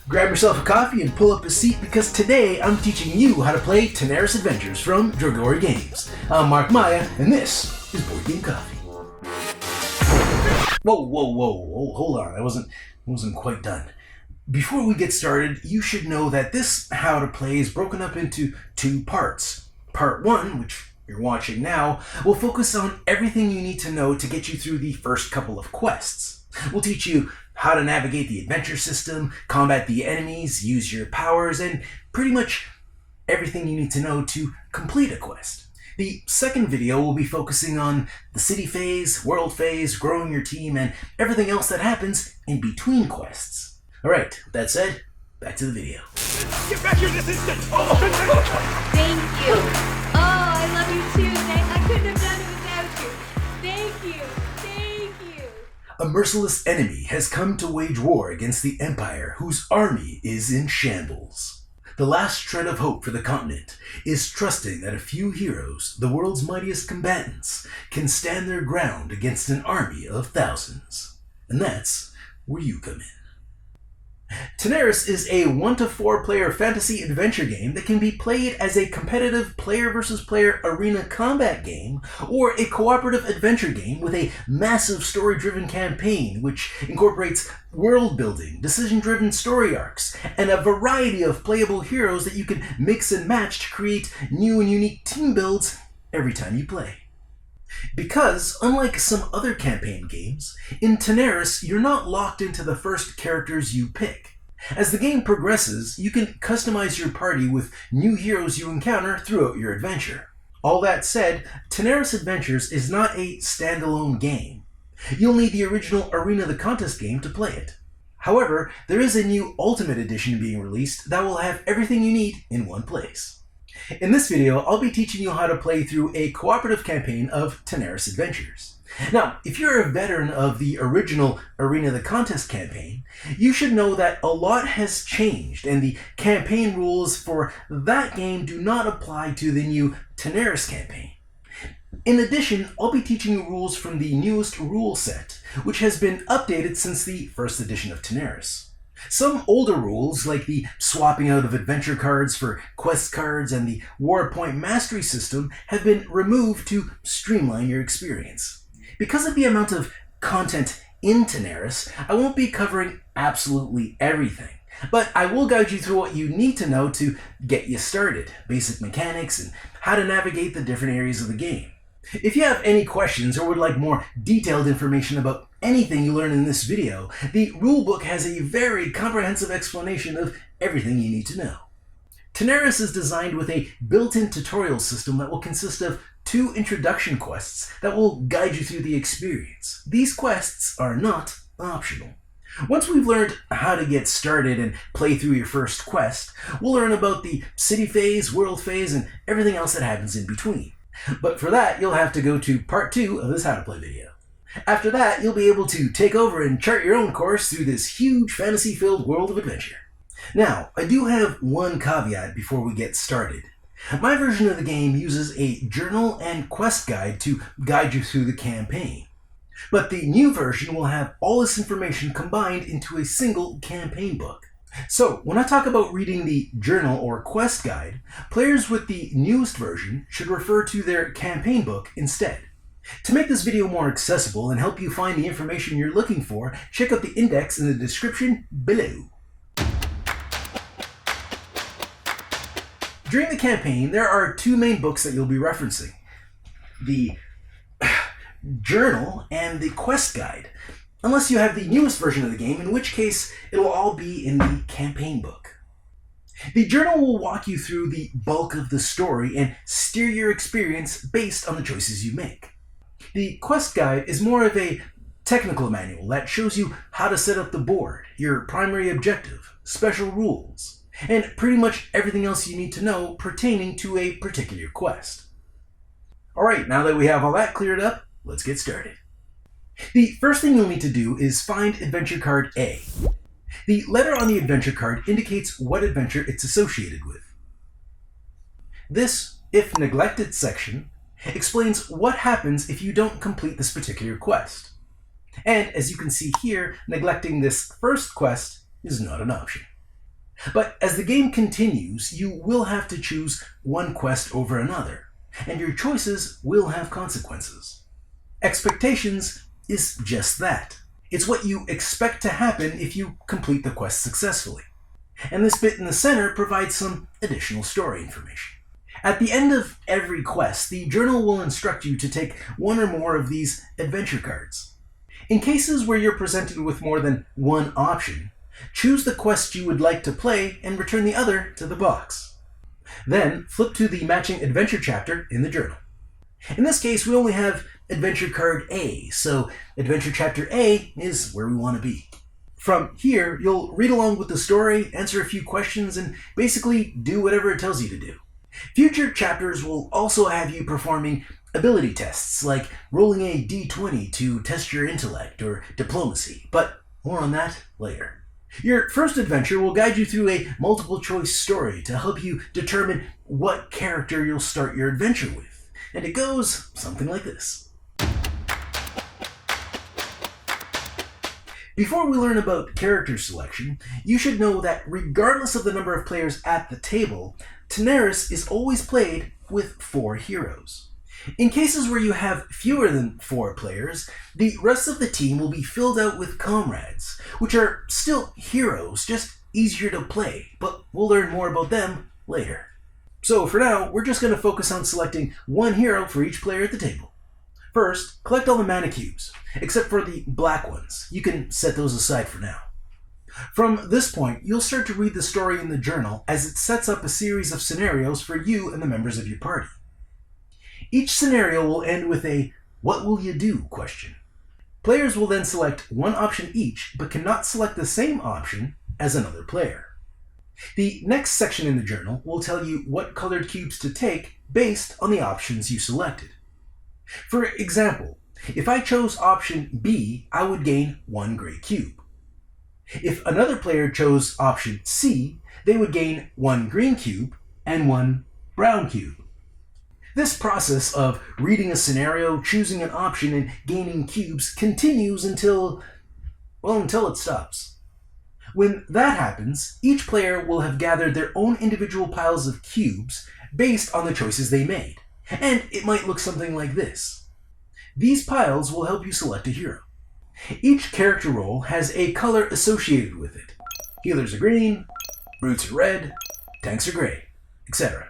Grab yourself a coffee and pull up a seat because today I'm teaching you how to play Tanares Adventures from Drawbacks Games. I'm Mark Maya and this is Board Game Coffee. Whoa, hold on, I wasn't quite done. Before we get started, you should know that this how to play is broken up into two parts. Part 1, which you're watching now, will focus on everything you need to know to get you through the first couple of quests. We'll teach you how to navigate the adventure system, combat the enemies, use your powers, and pretty much everything you need to know to complete a quest. The second video will be focusing on the city phase, world phase, growing your team, and everything else that happens in between quests. Alright, with that said, back to the video. Get back here this instant! Thank you. Oh, I love you too. I couldn't have done it without you. Thank you. A merciless enemy has come to wage war against the Empire, whose army is in shambles. The last shred of hope for the continent is trusting that a few heroes, the world's mightiest combatants, can stand their ground against an army of thousands. And that's where you come in. Tanares is a 1-to-4 player fantasy adventure game that can be played as a competitive player versus player arena combat game or a cooperative adventure game with a massive story-driven campaign which incorporates world building, decision-driven story arcs, and a variety of playable heroes that you can mix and match to create new and unique team builds every time you play. Because, unlike some other campaign games, in Tanares you're not locked into the first characters you pick. As the game progresses, you can customize your party with new heroes you encounter throughout your adventure. All that said, Tanares Adventures is not a standalone game. You'll need the original Arena the Contest game to play it. However, there is a new Ultimate Edition being released that will have everything you need in one place. In this video, I'll be teaching you how to play through a cooperative campaign of Tanares Adventures. Now, if you're a veteran of the original Arena the Contest campaign, you should know that a lot has changed and the campaign rules for that game do not apply to the new Tanares campaign. In addition, I'll be teaching you rules from the newest rule set, which has been updated since the first edition of Tanares. Some older rules, like the swapping out of adventure cards for quest cards and the War Point Mastery system, have been removed to streamline your experience. Because of the amount of content in Tanares, I won't be covering absolutely everything, but I will guide you through what you need to know to get you started, basic mechanics, and how to navigate the different areas of the game. If you have any questions or would like more detailed information about anything you learn in this video, the rulebook has a very comprehensive explanation of everything you need to know. Tanares is designed with a built-in tutorial system that will consist of 2 introduction quests that will guide you through the experience. These quests are not optional. Once we've learned how to get started and play through your first quest, we'll learn about the city phase, world phase, and everything else that happens in between. But for that, you'll have to go to part 2 of this how to play video. After that, you'll be able to take over and chart your own course through this huge fantasy-filled world of adventure. Now, I do have one caveat before we get started. My version of the game uses a journal and quest guide to guide you through the campaign. But the new version will have all this information combined into a single campaign book. So, when I talk about reading the journal or quest guide, players with the newest version should refer to their campaign book instead. To make this video more accessible and help you find the information you're looking for, check out the index in the description below. During the campaign, there are 2 main books that you'll be referencing: the journal and the quest guide. Unless you have the newest version of the game, in which case it will all be in the campaign book. The journal will walk you through the bulk of the story and steer your experience based on the choices you make. The quest guide is more of a technical manual that shows you how to set up the board, your primary objective, special rules, and pretty much everything else you need to know pertaining to a particular quest. Alright, now that we have all that cleared up, let's get started. The first thing you'll need to do is find adventure card A. The letter on the adventure card indicates what adventure it's associated with. This, if neglected section, explains what happens if you don't complete this particular quest. And as you can see here, neglecting this first quest is not an option. But as the game continues, you will have to choose one quest over another, and your choices will have consequences. Expectations is just that. It's what you expect to happen if you complete the quest successfully. And this bit in the center provides some additional story information. At the end of every quest, the journal will instruct you to take one or more of these adventure cards. In cases where you're presented with more than one option, choose the quest you would like to play and return the other to the box. Then flip to the matching adventure chapter in the journal. In this case, we only have adventure card A, so adventure chapter A is where we want to be. From here, you'll read along with the story, answer a few questions, and basically do whatever it tells you to do. Future chapters will also have you performing ability tests, like rolling a d20 to test your intellect or diplomacy, but more on that later. Your first adventure will guide you through a multiple-choice story to help you determine what character you'll start your adventure with, and it goes something like this. Before we learn about character selection, you should know that regardless of the number of players at the table, Tanares is always played with 4 heroes. In cases where you have fewer than 4 players, the rest of the team will be filled out with comrades, which are still heroes, just easier to play, but we'll learn more about them later. So for now, we're just going to focus on selecting one hero for each player at the table. First, collect all the mana cubes, except for the black ones. You can set those aside for now. From this point, you'll start to read the story in the journal as it sets up a series of scenarios for you and the members of your party. Each scenario will end with a "what will you do?" question. Players will then select one option each, but cannot select the same option as another player. The next section in the journal will tell you what colored cubes to take based on the options you selected. For example, if I chose option B, I would gain 1 gray cube. If another player chose option C, they would gain 1 green cube and 1 brown cube. This process of reading a scenario, choosing an option, and gaining cubes continues until it stops. When that happens, each player will have gathered their own individual piles of cubes based on the choices they made, and it might look something like this. These piles will help you select a hero. Each character role has a color associated with it. Healers are green, brutes are red, tanks are gray, etc.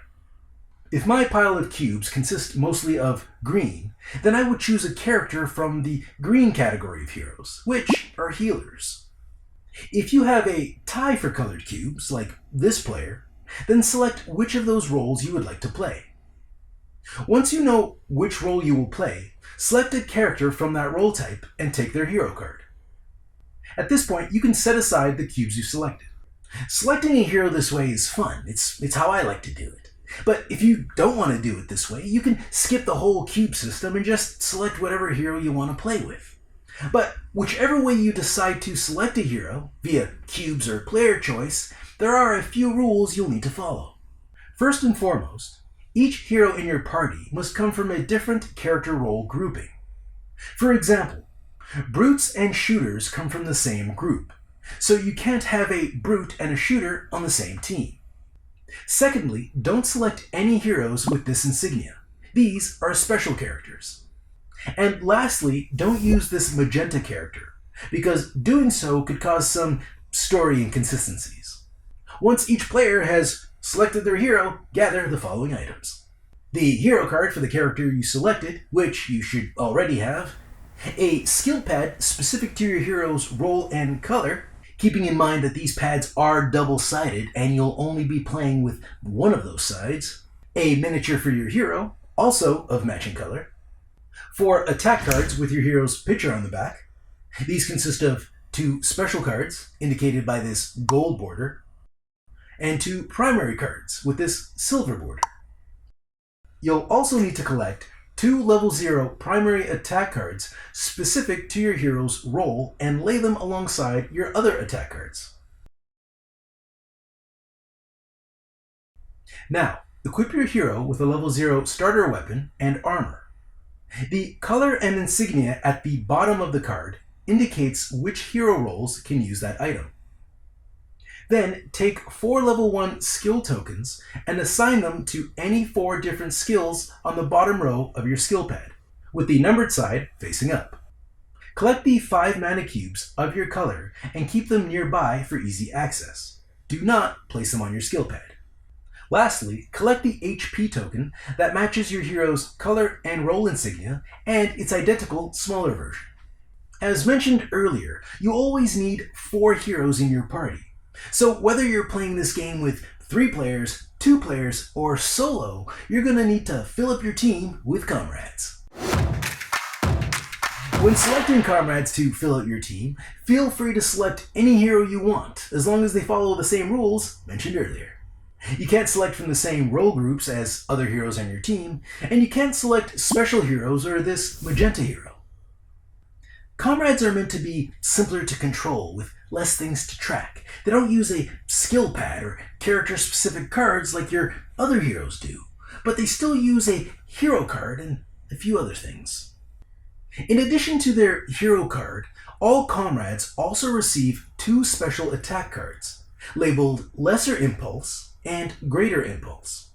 If my pile of cubes consists mostly of green, then I would choose a character from the green category of heroes, which are healers. If you have a tie for colored cubes, like this player, then select which of those roles you would like to play. Once you know which role you will play, select a character from that role type and take their hero card. At this point, you can set aside the cubes you selected. Selecting a hero this way is fun. It's how I like to do it. But if you don't want to do it this way, you can skip the whole cube system and just select whatever hero you want to play with. But whichever way you decide to select a hero, via cubes or player choice, there are a few rules you'll need to follow. First and foremost, each hero in your party must come from a different character role grouping. For example, brutes and shooters come from the same group, so you can't have a brute and a shooter on the same team. Secondly, don't select any heroes with this insignia. These are special characters. And lastly, don't use this magenta character, because doing so could cause some story inconsistencies. Once each player has selected their hero, gather the following items. The hero card for the character you selected, which you should already have, a skill pad specific to your hero's role and color, keeping in mind that these pads are double-sided and you'll only be playing with one of those sides, a miniature for your hero, also of matching color, 4 attack cards with your hero's picture on the back. These consist of 2 special cards, indicated by this gold border, and 2 primary cards with this silver border. You'll also need to collect 2 level 0 primary attack cards specific to your hero's role and lay them alongside your other attack cards. Now, Equip your hero with a level 0 starter weapon and armor. The color and insignia at the bottom of the card indicates which hero roles can use that item. Then take 4 level 1 skill tokens and assign them to any 4 different skills on the bottom row of your skill pad, with the numbered side facing up. Collect the 5 mana cubes of your color and keep them nearby for easy access. Do not place them on your skill pad. Lastly, collect the HP token that matches your hero's color and role insignia and its identical smaller version. As mentioned earlier, you always need 4 heroes in your party. So whether you're playing this game with 3 players, 2 players, or solo, you're going to need to fill up your team with comrades. When selecting comrades to fill out your team, feel free to select any hero you want, as long as they follow the same rules mentioned earlier. You can't select from the same role groups as other heroes on your team, and you can't select special heroes or this magenta hero. Comrades are meant to be simpler to control, with less things to track. They don't use a skill pad or character-specific cards like your other heroes do, but they still use a hero card and a few other things. In addition to their hero card, all comrades also receive 2 special attack cards, labeled Lesser Impulse and Greater Impulse.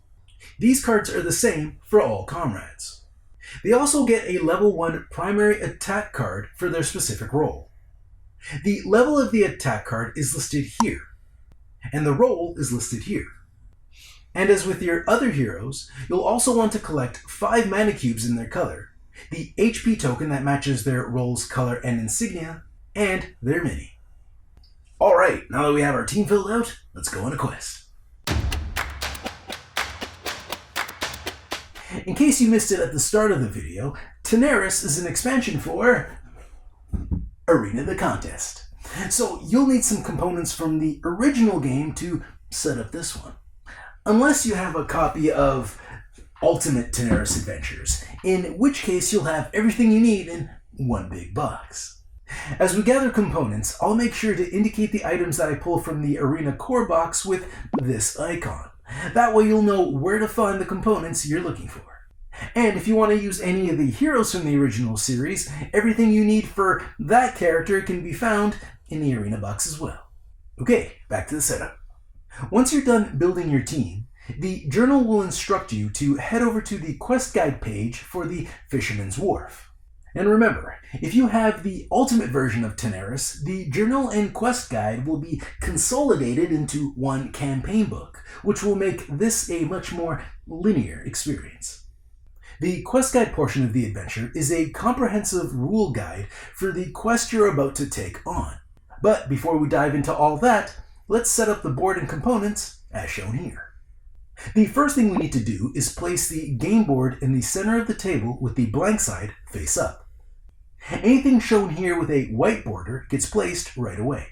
These cards are the same for all comrades. They also get a level 1 primary attack card for their specific role. The level of the attack card is listed here, and the role is listed here. And as with your other heroes, you'll also want to collect 5 mana cubes in their color, the HP token that matches their role's color and insignia, and their mini. Alright, now that we have our team filled out, let's go on a quest. In case you missed it at the start of the video, Tanares is an expansion for Arena the Contest. So you'll need some components from the original game to set up this one. Unless you have a copy of Ultimate Tanares Adventures, in which case you'll have everything you need in one big box. As we gather components, I'll make sure to indicate the items that I pull from the Arena core box with this icon. That way you'll know where to find the components you're looking for. And if you want to use any of the heroes from the original series, everything you need for that character can be found in the Arena box as well. Okay, back to the setup. Once you're done building your team, the journal will instruct you to head over to the quest guide page for the Fisherman's Wharf. And remember, if you have the ultimate version of Tanares, the journal and quest guide will be consolidated into one campaign book, which will make this a much more linear experience. The quest guide portion of the adventure is a comprehensive rule guide for the quest you're about to take on. But before we dive into all that, let's set up the board and components as shown here. The first thing we need to do is place the game board in the center of the table with the blank side face up. Anything shown here with a white border gets placed right away.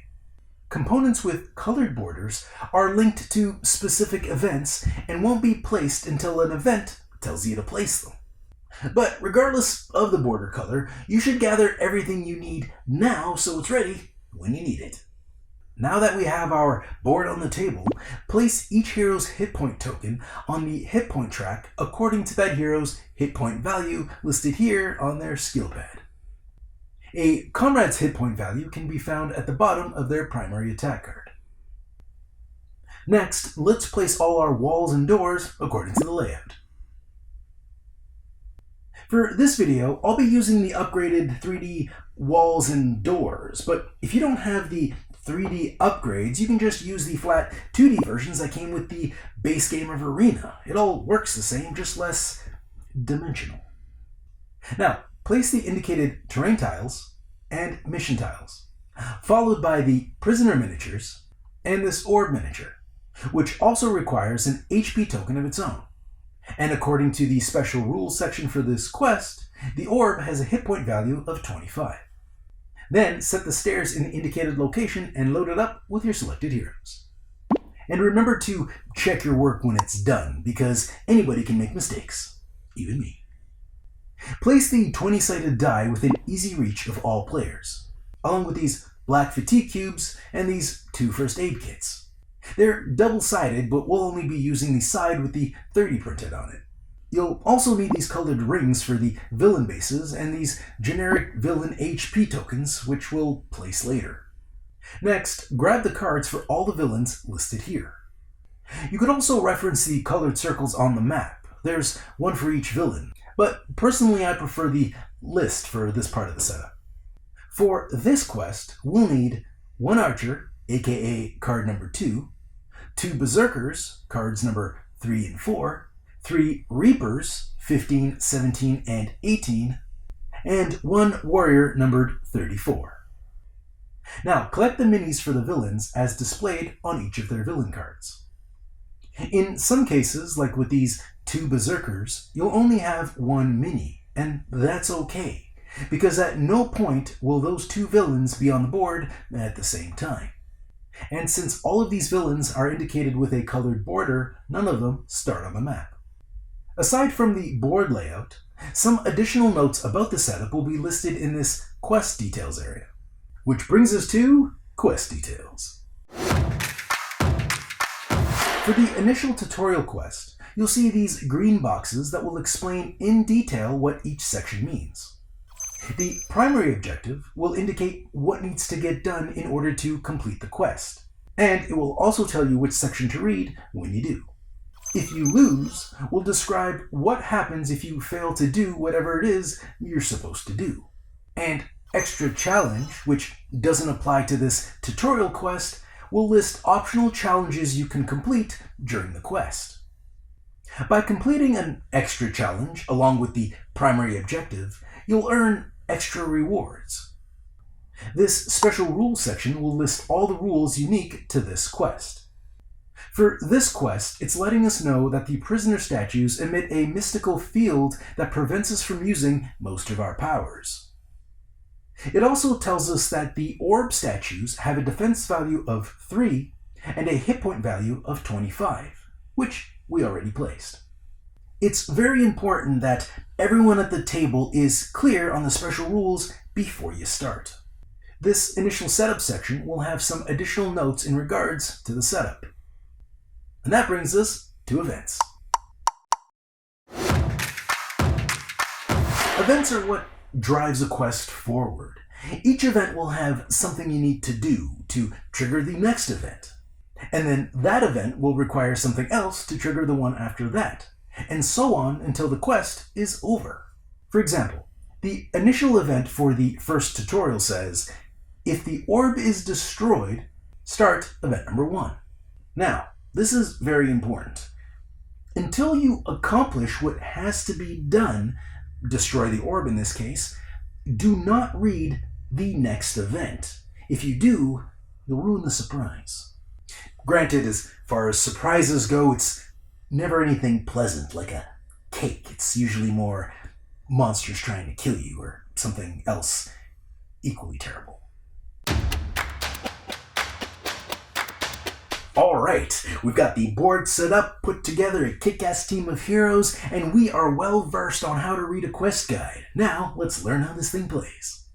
Components with colored borders are linked to specific events and won't be placed until an event tells you to place them. But regardless of the border color, you should gather everything you need now so it's ready when you need it. Now that we have our board on the table, place each hero's hit point token on the hit point track according to that hero's hit point value listed here on their skill pad. A comrade's hit point value can be found at the bottom of their primary attack card. Next, let's place all our walls and doors according to the layout. For this video, I'll be using the upgraded 3D walls and doors, but if you don't have the 3D upgrades, you can just use the flat 2D versions that came with the base game of Arena. It all works the same, just less dimensional. Now, place the indicated terrain tiles and mission tiles, followed by the prisoner miniatures and this orb miniature, which also requires an HP token of its own. And according to the special rules section for this quest, the orb has a hit point value of 25. Then set the stairs in the indicated location and load it up with your selected heroes. And remember to check your work when it's done, because anybody can make mistakes, even me. Place the 20-sided die within easy reach of all players, along with these black fatigue cubes and these 2 first aid kits. They're double-sided, but we'll only be using the side with the 30 printed on it. You'll also need these colored rings for the villain bases and these generic villain HP tokens, which we'll place later. Next, grab the cards for all the villains listed here. You could also reference the colored circles on the map. There's one for each villain, but personally I prefer the list for this part of the setup. For this quest, we'll need one Archer, aka card number 2, 2 Berserkers, cards number 3 and 4, 3 Reapers, 15, 17, and 18, and 1 Warrior numbered 34. Now, collect the minis for the villains as displayed on each of their villain cards. In some cases, like with these 2 Berserkers, you'll only have 1 mini, and that's okay, because at no point will those 2 villains be on the board at the same time. And since all of these villains are indicated with a colored border, none of them start on the map. Aside from the board layout, some additional notes about the setup will be listed in this quest details area. Which brings us to quest details. For the initial tutorial quest, you'll see these green boxes that will explain in detail what each section means. The primary objective will indicate what needs to get done in order to complete the quest, and it will also tell you which section to read when you do. If you lose, we'll describe what happens if you fail to do whatever it is you're supposed to do. And Extra Challenge, which doesn't apply to this tutorial quest, will list optional challenges you can complete during the quest. By completing an Extra Challenge along with the primary objective, you'll earn extra rewards. This special rules section will list all the rules unique to this quest. For this quest, it's letting us know that the prisoner statues emit a mystical field that prevents us from using most of our powers. It also tells us that the orb statues have a defense value of 3 and a hit point value of 25, which we already placed. It's very important that everyone at the table is clear on the special rules before you start. This initial setup section will have some additional notes in regards to the setup. And that brings us to events. Events are what drives a quest forward. Each event will have something you need to do to trigger the next event. And then that event will require something else to trigger the one after that. And so on until the quest is over. For example, the initial event for the first tutorial says, if the orb is destroyed, start event number 1. Now, this is very important. Until you accomplish what has to be done, destroy the orb in this case, do not read the next event. If you do, you'll ruin the surprise. Granted, as far as surprises go, it's never anything pleasant like a cake. It's usually more monsters trying to kill you or something else equally terrible. Alright, we've got the board set up, put together a kick-ass team of heroes, and we are well versed on how to read a quest guide. Now, let's learn how this thing plays.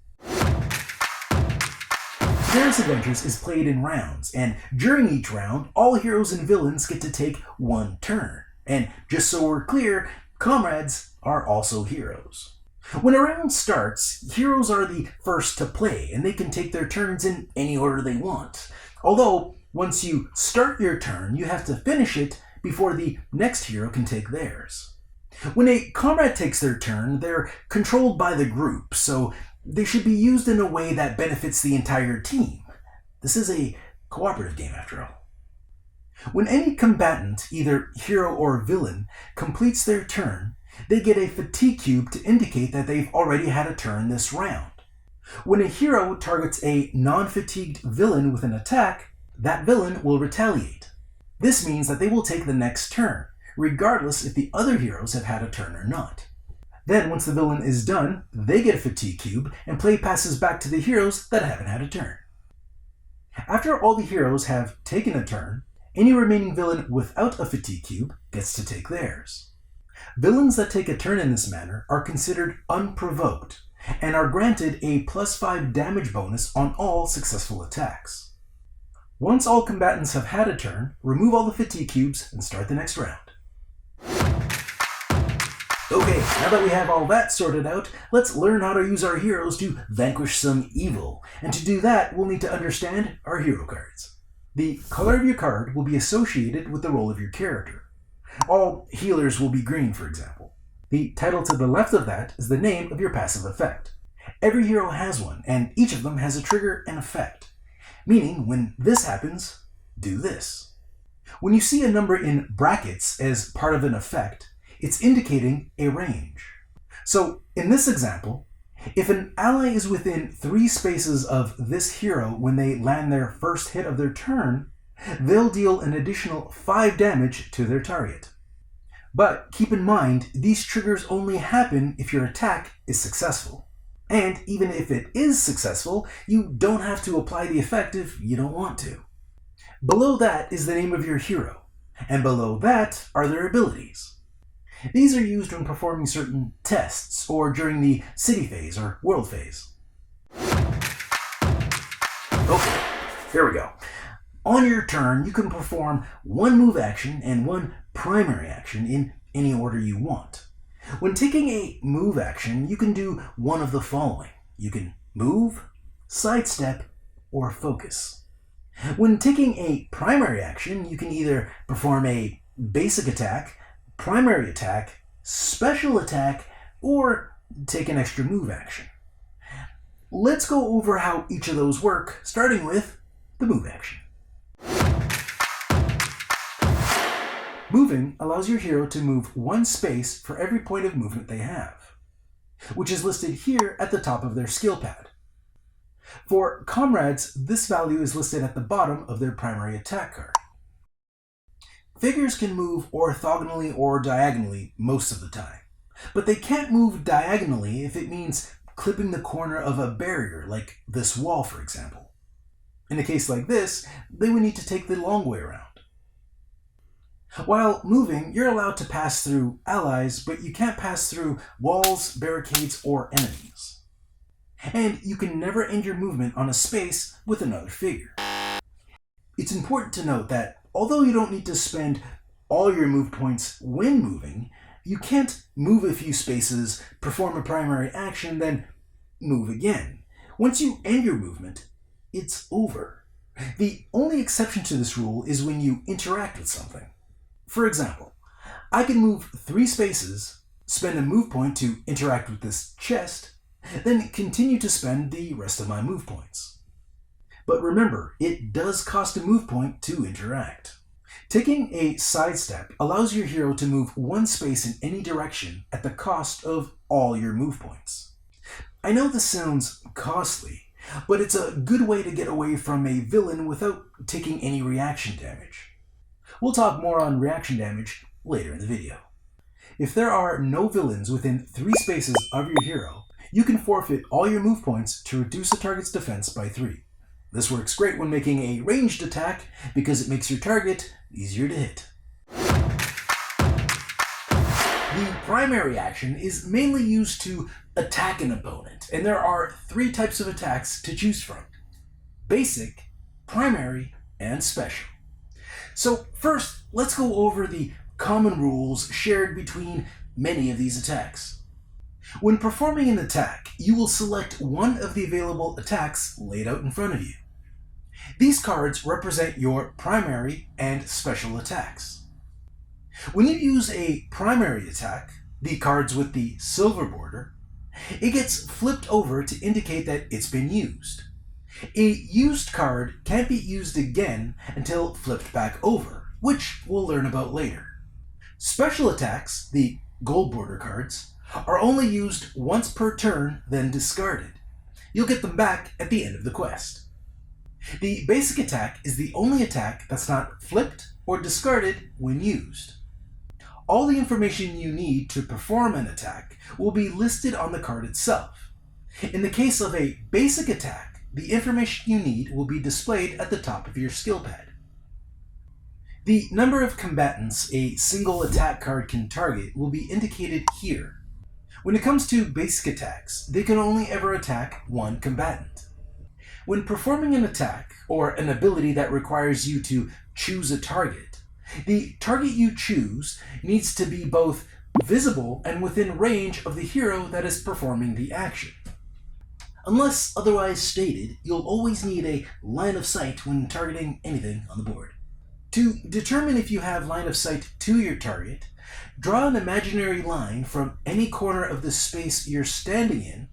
Tanares Adventures is played in rounds, and during each round, all heroes and villains get to take 1 turn. And just so we're clear, comrades are also heroes. When a round starts, heroes are the first to play, and they can take their turns in any order they want. Although, once you start your turn, you have to finish it before the next hero can take theirs. When a comrade takes their turn, they're controlled by the group, so they should be used in a way that benefits the entire team. This is a cooperative game after all. When any combatant, either hero or villain, completes their turn, they get a fatigue cube to indicate that they've already had a turn this round. When a hero targets a non-fatigued villain with an attack, that villain will retaliate. This means that they will take the next turn, regardless if the other heroes have had a turn or not. Then, once the villain is done, they get a fatigue cube, and play passes back to the heroes that haven't had a turn. After all the heroes have taken a turn, any remaining villain without a fatigue cube gets to take theirs. Villains that take a turn in this manner are considered unprovoked, and are granted a +5 damage bonus on all successful attacks. Once all combatants have had a turn, remove all the fatigue cubes and start the next round. Okay, now that we have all that sorted out, let's learn how to use our heroes to vanquish some evil. And to do that, we'll need to understand our hero cards. The color of your card will be associated with the role of your character. All healers will be green, for example. The title to the left of that is the name of your passive effect. Every hero has one, and each of them has a trigger and effect. Meaning, when this happens, do this. When you see a number in brackets as part of an effect, it's indicating a range. So, in this example, if an ally is within 3 spaces of this hero when they land their first hit of their turn, they'll deal an additional 5 damage to their target. But keep in mind, these triggers only happen if your attack is successful. And even if it is successful, you don't have to apply the effect if you don't want to. Below that is the name of your hero, and below that are their abilities. These are used when performing certain tests or during the city phase or world phase. Okay, here we go. On your turn, you can perform 1 move action and 1 primary action in any order you want. When taking a move action, you can do one of the following. You can move, sidestep, or focus. When taking a primary action, you can either perform a basic attack, primary attack, special attack, or take an extra move action. Let's go over how each of those work, starting with the move action. Moving allows your hero to move 1 space for every point of movement they have, which is listed here at the top of their skill pad. For comrades, this value is listed at the bottom of their primary attack card. Figures can move orthogonally or diagonally most of the time, but they can't move diagonally if it means clipping the corner of a barrier, like this wall, for example. In a case like this, they would need to take the long way around. While moving, you're allowed to pass through allies, but you can't pass through walls, barricades, or enemies. And you can never end your movement on a space with another figure. It's important to note that although you don't need to spend all your move points when moving, you can't move a few spaces, perform a primary action, then move again. Once you end your movement, it's over. The only exception to this rule is when you interact with something. For example, I can move 3 spaces, spend a move point to interact with this chest, then continue to spend the rest of my move points. But remember, it does cost a move point to interact. Taking a sidestep allows your hero to move 1 space in any direction at the cost of all your move points. I know this sounds costly, but it's a good way to get away from a villain without taking any reaction damage. We'll talk more on reaction damage later in the video. If there are no villains within 3 spaces of your hero, you can forfeit all your move points to reduce a target's defense by 3. This works great when making a ranged attack because it makes your target easier to hit. The primary action is mainly used to attack an opponent, and there are 3 types of attacks to choose from: basic, primary, and special. So first, let's go over the common rules shared between many of these attacks. When performing an attack, you will select one of the available attacks laid out in front of you. These cards represent your primary and special attacks. When you use a primary attack, the cards with the silver border, it gets flipped over to indicate that it's been used. A used card can't be used again until flipped back over, which we'll learn about later. Special attacks, the gold border cards, are only used once per turn, then discarded. You'll get them back at the end of the quest. The basic attack is the only attack that's not flipped or discarded when used. All the information you need to perform an attack will be listed on the card itself. In the case of a basic attack, the information you need will be displayed at the top of your skill pad. The number of combatants a single attack card can target will be indicated here. When it comes to basic attacks, they can only ever attack one combatant. When performing an attack, or an ability that requires you to choose a target, the target you choose needs to be both visible and within range of the hero that is performing the action. Unless otherwise stated, you'll always need a line of sight when targeting anything on the board. To determine if you have line of sight to your target, draw an imaginary line from any corner of the space you're standing in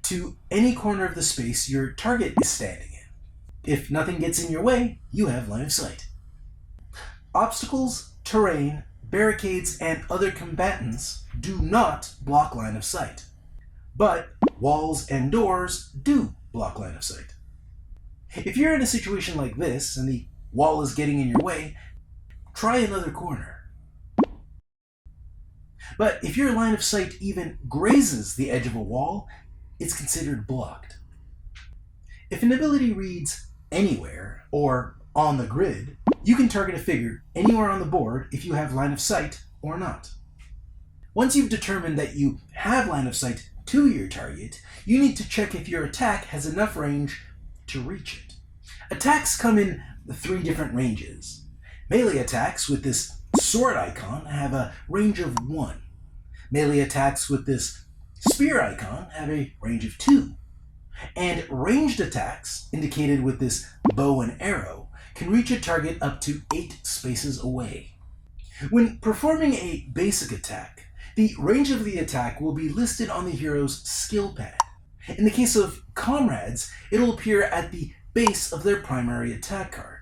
to any corner of the space your target is standing in. If nothing gets in your way, you have line of sight. Obstacles, terrain, barricades, and other combatants do not block line of sight, but walls and doors do block line of sight. If you're in a situation like this and the wall is getting in your way, try another corner. But if your line of sight even grazes the edge of a wall, it's considered blocked. If an ability reads anywhere or on the grid, you can target a figure anywhere on the board if you have line of sight or not. Once you've determined that you have line of sight to your target, you need to check if your attack has enough range to reach it. Attacks come in 3 different ranges. Melee attacks with this sword icon have a range of 1. Melee attacks with this spear icon have a range of 2. And ranged attacks, indicated with this bow and arrow, can reach a target up to 8 spaces away. When performing a basic attack, the range of the attack will be listed on the hero's skill pad. In the case of Comrades, it'll appear at the base of their primary attack card.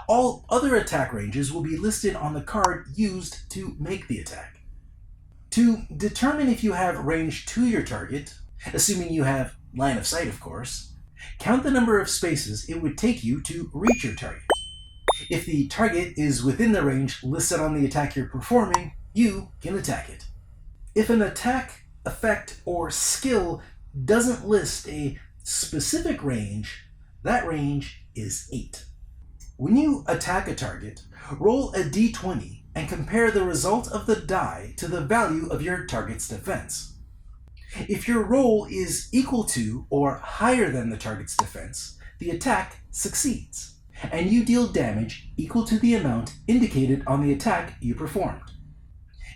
All other attack ranges will be listed on the card used to make the attack. To determine if you have range to your target, assuming you have line of sight of course, count the number of spaces it would take you to reach your target. If the target is within the range listed on the attack you're performing, you can attack it. If an attack, effect, or skill doesn't list a specific range, that range is 8. When you attack a target, roll a d20 and compare the result of the die to the value of your target's defense. If your roll is equal to or higher than the target's defense, the attack succeeds, and you deal damage equal to the amount indicated on the attack you performed.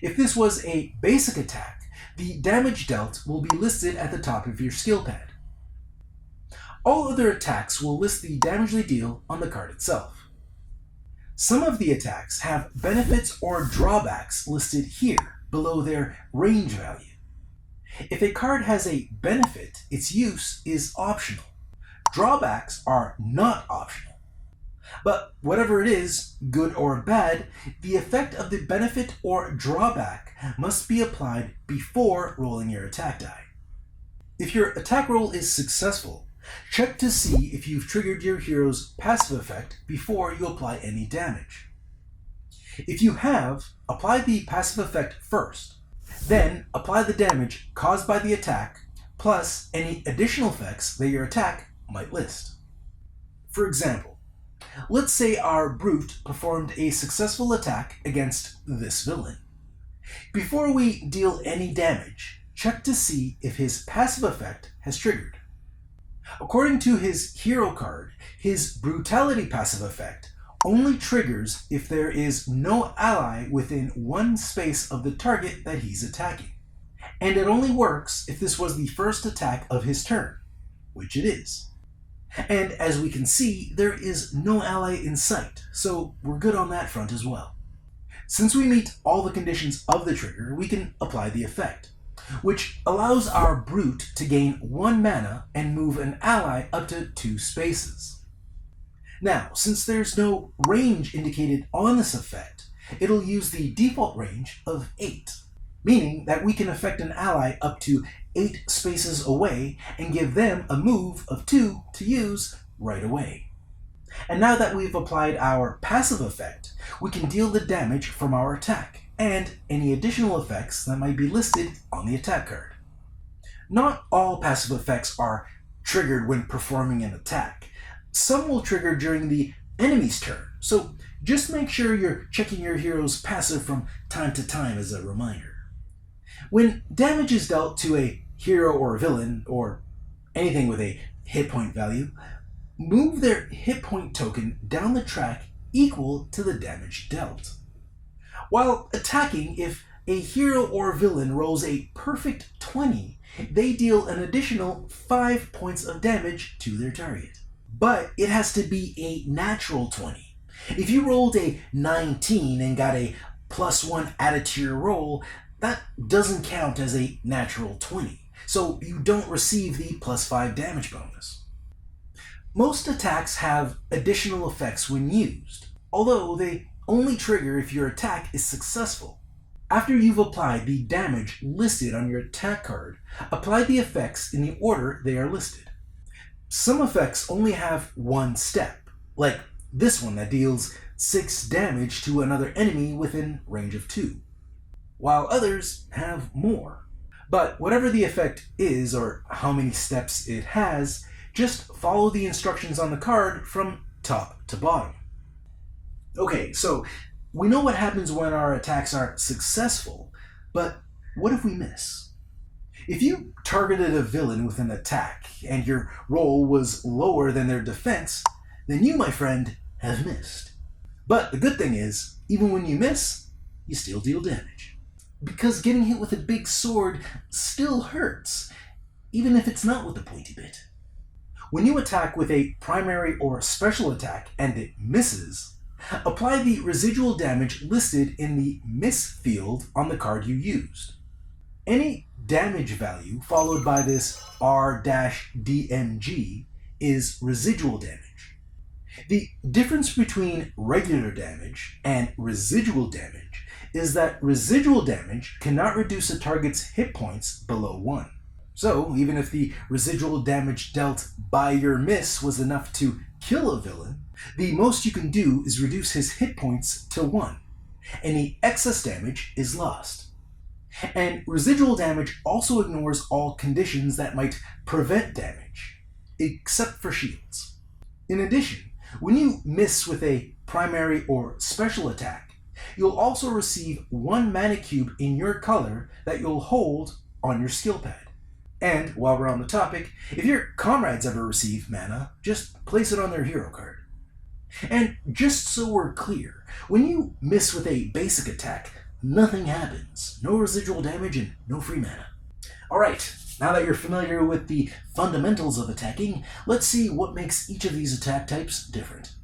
If this was a basic attack, the damage dealt will be listed at the top of your skill pad. All other attacks will list the damage they deal on the card itself. Some of the attacks have benefits or drawbacks listed here below their range value. If a card has a benefit, its use is optional. Drawbacks are not optional. But whatever it is, good or bad, the effect of the benefit or drawback must be applied before rolling your attack die. If your attack roll is successful, check to see if you've triggered your hero's passive effect before you apply any damage. If you have, apply the passive effect first. Then apply the damage caused by the attack, plus any additional effects that your attack might list. For example, let's say our brute performed a successful attack against this villain. Before we deal any damage, check to see if his passive effect has triggered. According to his hero card, his brutality passive effect only triggers if there is no ally within 1 space of the target that he's attacking. And it only works if this was the first attack of his turn, which it is. And as we can see, there is no ally in sight, so we're good on that front as well. Since we meet all the conditions of the trigger, we can apply the effect, which allows our brute to gain 1 mana and move an ally up to 2 spaces. Now, since there's no range indicated on this effect, it'll use the default range of 8, meaning that we can affect an ally up to 8 spaces away and give them a move of 2 to use right away. And now that we've applied our passive effect, we can deal the damage from our attack and any additional effects that might be listed on the attack card. Not all passive effects are triggered when performing an attack. Some will trigger during the enemy's turn, so just make sure you're checking your hero's passive from time to time as a reminder. When damage is dealt to a hero or villain, or anything with a hit point value, move their hit point token down the track equal to the damage dealt. While attacking, if a hero or villain rolls a perfect 20, they deal an additional 5 points of damage to their target. But it has to be a natural 20. If you rolled a 19 and got a +1 added to your roll, that doesn't count as a natural 20, so you don't receive the +5 damage bonus. Most attacks have additional effects when used, although they only trigger if your attack is successful. After you've applied the damage listed on your attack card, apply the effects in the order they are listed. Some effects only have one step, like this one that deals 6 damage to another enemy within range of 2, while others have more. But whatever the effect is, or how many steps it has, just follow the instructions on the card from top to bottom. Okay, so we know what happens when our attacks are successful, but what if we miss? If you targeted a villain with an attack and your roll was lower than their defense, then you, my friend, have missed. But the good thing is, even when you miss, you still deal damage. Because getting hit with a big sword still hurts, even if it's not with the pointy bit. When you attack with a primary or special attack and it misses, apply the residual damage listed in the miss field on the card you used. Any damage value followed by this R-DMG is residual damage. The difference between regular damage and residual damage is that residual damage cannot reduce a target's hit points below 1. So, even if the residual damage dealt by your miss was enough to kill a villain, the most you can do is reduce his hit points to 1. Any excess damage is lost. And residual damage also ignores all conditions that might prevent damage, except for shields. In addition, when you miss with a primary or special attack, you'll also receive 1 mana cube in your color that you'll hold on your skill pad. And while we're on the topic, if your comrades ever receive mana, just place it on their hero card. And just so we're clear, when you miss with a basic attack, nothing happens. No residual damage and no free mana. Alright, now that you're familiar with the fundamentals of attacking, let's see what makes each of these attack types different.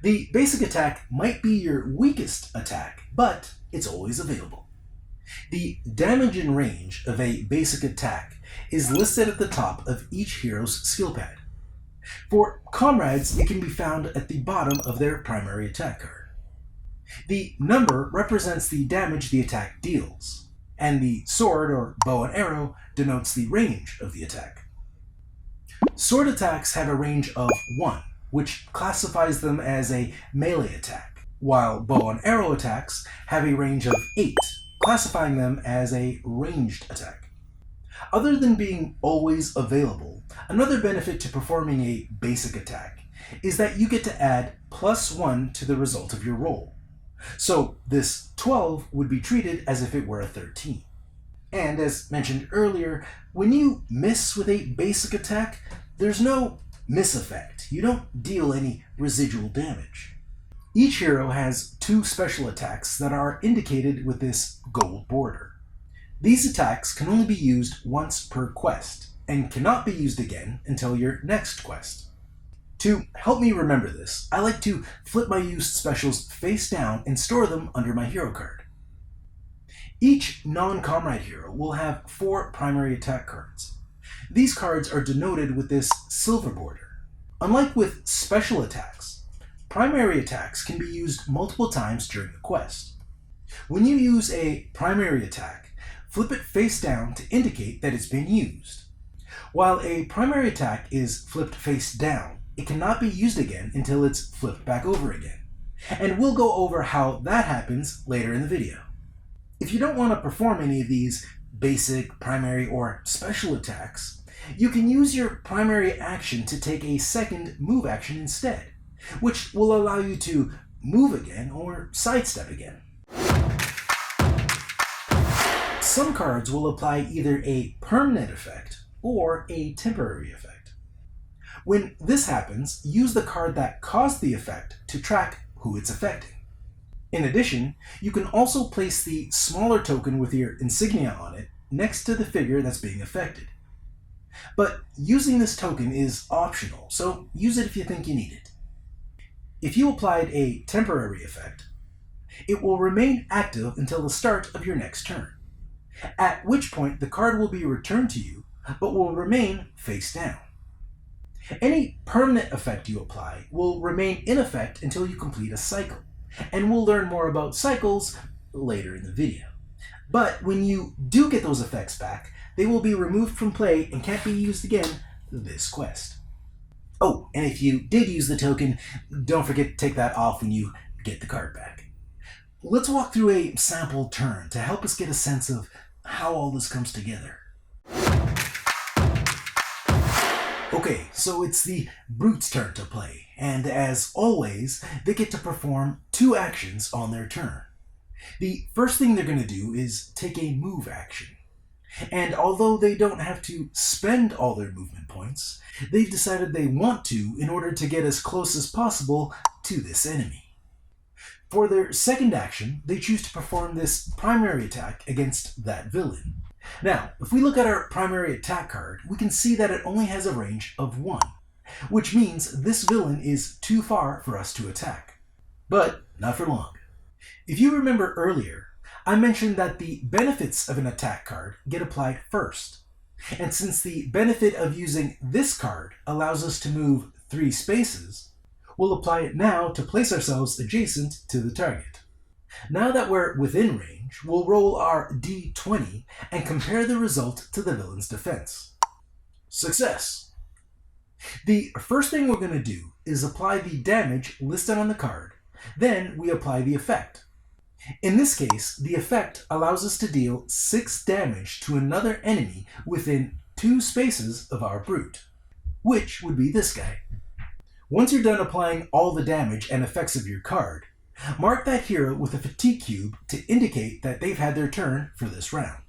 The basic attack might be your weakest attack, but it's always available. The damage and range of a basic attack is listed at the top of each hero's skill pad. For comrades, it can be found at the bottom of their primary attack card. The number represents the damage the attack deals, and the sword or bow and arrow denotes the range of the attack. Sword attacks have a range of 1, which classifies them as a melee attack, while bow and arrow attacks have a range of 8, classifying them as a ranged attack. Other than being always available, another benefit to performing a basic attack is that you get to add +1 to the result of your roll. So this 12 would be treated as if it were a 13. And as mentioned earlier, when you miss with a basic attack, there's no miss effect. You don't deal any residual damage. Each hero has 2 special attacks that are indicated with this gold border. These attacks can only be used once per quest, and cannot be used again until your next quest. To help me remember this, I like to flip my used specials face down and store them under my hero card. Each non-comrade hero will have 4 primary attack cards. These cards are denoted with this silver border. Unlike with special attacks, primary attacks can be used multiple times during the quest. When you use a primary attack, flip it face down to indicate that it's been used. While a primary attack is flipped face down, it cannot be used again until it's flipped back over again. And we'll go over how that happens later in the video. If you don't want to perform any of these basic, primary, or special attacks, you can use your primary action to take a second move action instead, which will allow you to move again or sidestep again. Some cards will apply either a permanent effect or a temporary effect. When this happens, use the card that caused the effect to track who it's affecting. In addition, you can also place the smaller token with your insignia on it next to the figure that's being affected. But using this token is optional, so use it if you think you need it. If you applied a temporary effect, it will remain active until the start of your next turn, at which point the card will be returned to you, but will remain face down. Any permanent effect you apply will remain in effect until you complete a cycle, and we'll learn more about cycles later in the video. But when you do get those effects back, they will be removed from play and can't be used again this quest. Oh, and if you did use the token, don't forget to take that off when you get the card back. Let's walk through a sample turn to help us get a sense of how all this comes together. Okay, so it's the Brute's turn to play, and as always, they get to perform 2 actions on their turn. The first thing they're going to do is take a move action. And although they don't have to spend all their movement points, they've decided they want to in order to get as close as possible to this enemy. For their second action, they choose to perform this primary attack against that villain. Now, if we look at our primary attack card, we can see that it only has a range of 1, which means this villain is too far for us to attack. But not for long. If you remember earlier, I mentioned that the benefits of an attack card get applied first. And since the benefit of using this card allows us to move 3 spaces, we'll apply it now to place ourselves adjacent to the target. Now that we're within range, we'll roll our d20 and compare the result to the villain's defense. Success! The first thing we're going to do is apply the damage listed on the card, then we apply the effect. In this case, the effect allows us to deal 6 damage to another enemy within 2 spaces of our brute, which would be this guy. Once you're done applying all the damage and effects of your card, mark that hero with a fatigue cube to indicate that they've had their turn for this round.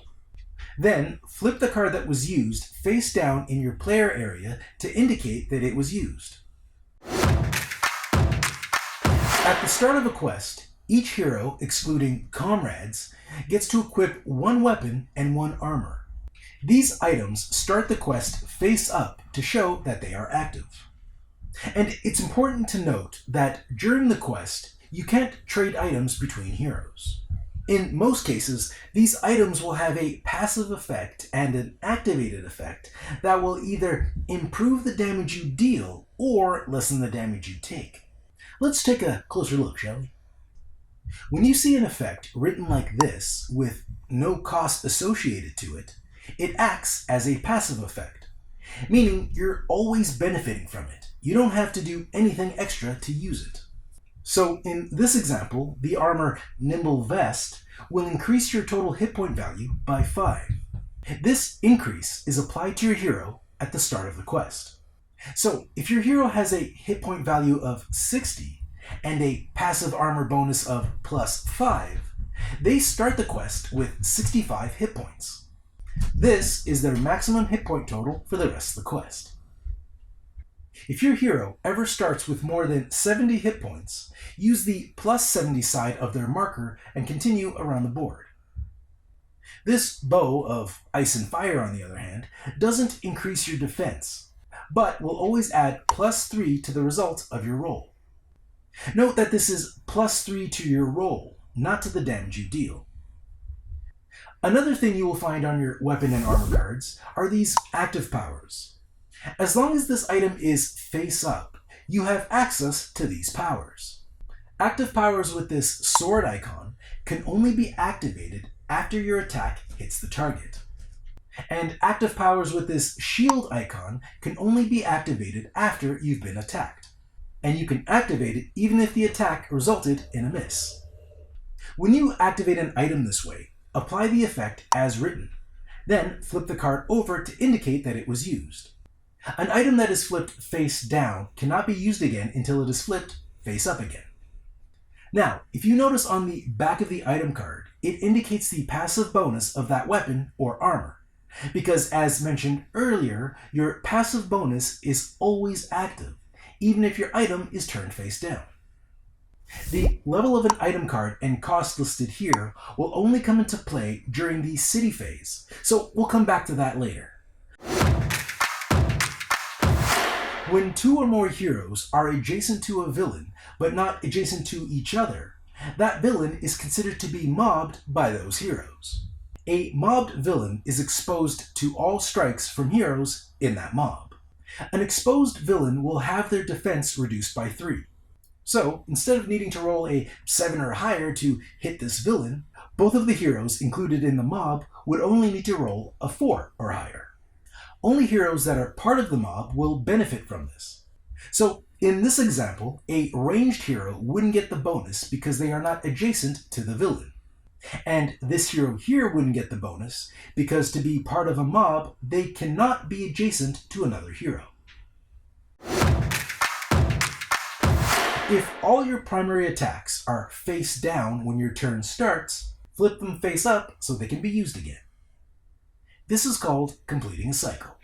Then, flip the card that was used face down in your player area to indicate that it was used. At the start of a quest, each hero, excluding Comrades, gets to equip 1 weapon and 1 armor. These items start the quest face up to show that they are active. And it's important to note that during the quest, you can't trade items between heroes. In most cases, these items will have a passive effect and an activated effect that will either improve the damage you deal or lessen the damage you take. Let's take a closer look, shall we? When you see an effect written like this, with no cost associated to it, it acts as a passive effect, meaning you're always benefiting from it. You don't have to do anything extra to use it. So in this example, the armor Nimble Vest will increase your total hit point value by 5. This increase is applied to your hero at the start of the quest. So if your hero has a hit point value of 60, and a passive armor bonus of +5, they start the quest with 65 hit points. This is their maximum hit point total for the rest of the quest. If your hero ever starts with more than 70 hit points, use the +70 side of their marker and continue around the board. This bow of Ice and Fire, on the other hand, doesn't increase your defense, but will always add +3 to the result of your roll. Note that this is +3 to your roll, not to the damage you deal. Another thing you will find on your weapon and armor cards are these active powers. As long as this item is face up, you have access to these powers. Active powers with this sword icon can only be activated after your attack hits the target. And active powers with this shield icon can only be activated after you've been attacked. And you can activate it even if the attack resulted in a miss. When you activate an item this way, apply the effect as written. Then flip the card over to indicate that it was used. An item that is flipped face down cannot be used again until it is flipped face up again. Now, if you notice on the back of the item card, it indicates the passive bonus of that weapon or armor. because as mentioned earlier, your passive bonus is always active, even if your item is turned face down. The level of an item card and cost listed here will only come into play during the city phase, so we'll come back to that later. When two or more heroes are adjacent to a villain, but not adjacent to each other, that villain is considered to be mobbed by those heroes. A mobbed villain is exposed to all strikes from heroes in that mob. An exposed villain will have their defense reduced by 3. So, instead of needing to roll a 7 or higher to hit this villain, both of the heroes included in the mob would only need to roll a 4 or higher. Only heroes that are part of the mob will benefit from this. So, in this example, a ranged hero wouldn't get the bonus because they are not adjacent to the villain. And this hero here wouldn't get the bonus because to be part of a mob, they cannot be adjacent to another hero. If all your primary attacks are face down when your turn starts, flip them face up so they can be used again. This is called completing a cycle.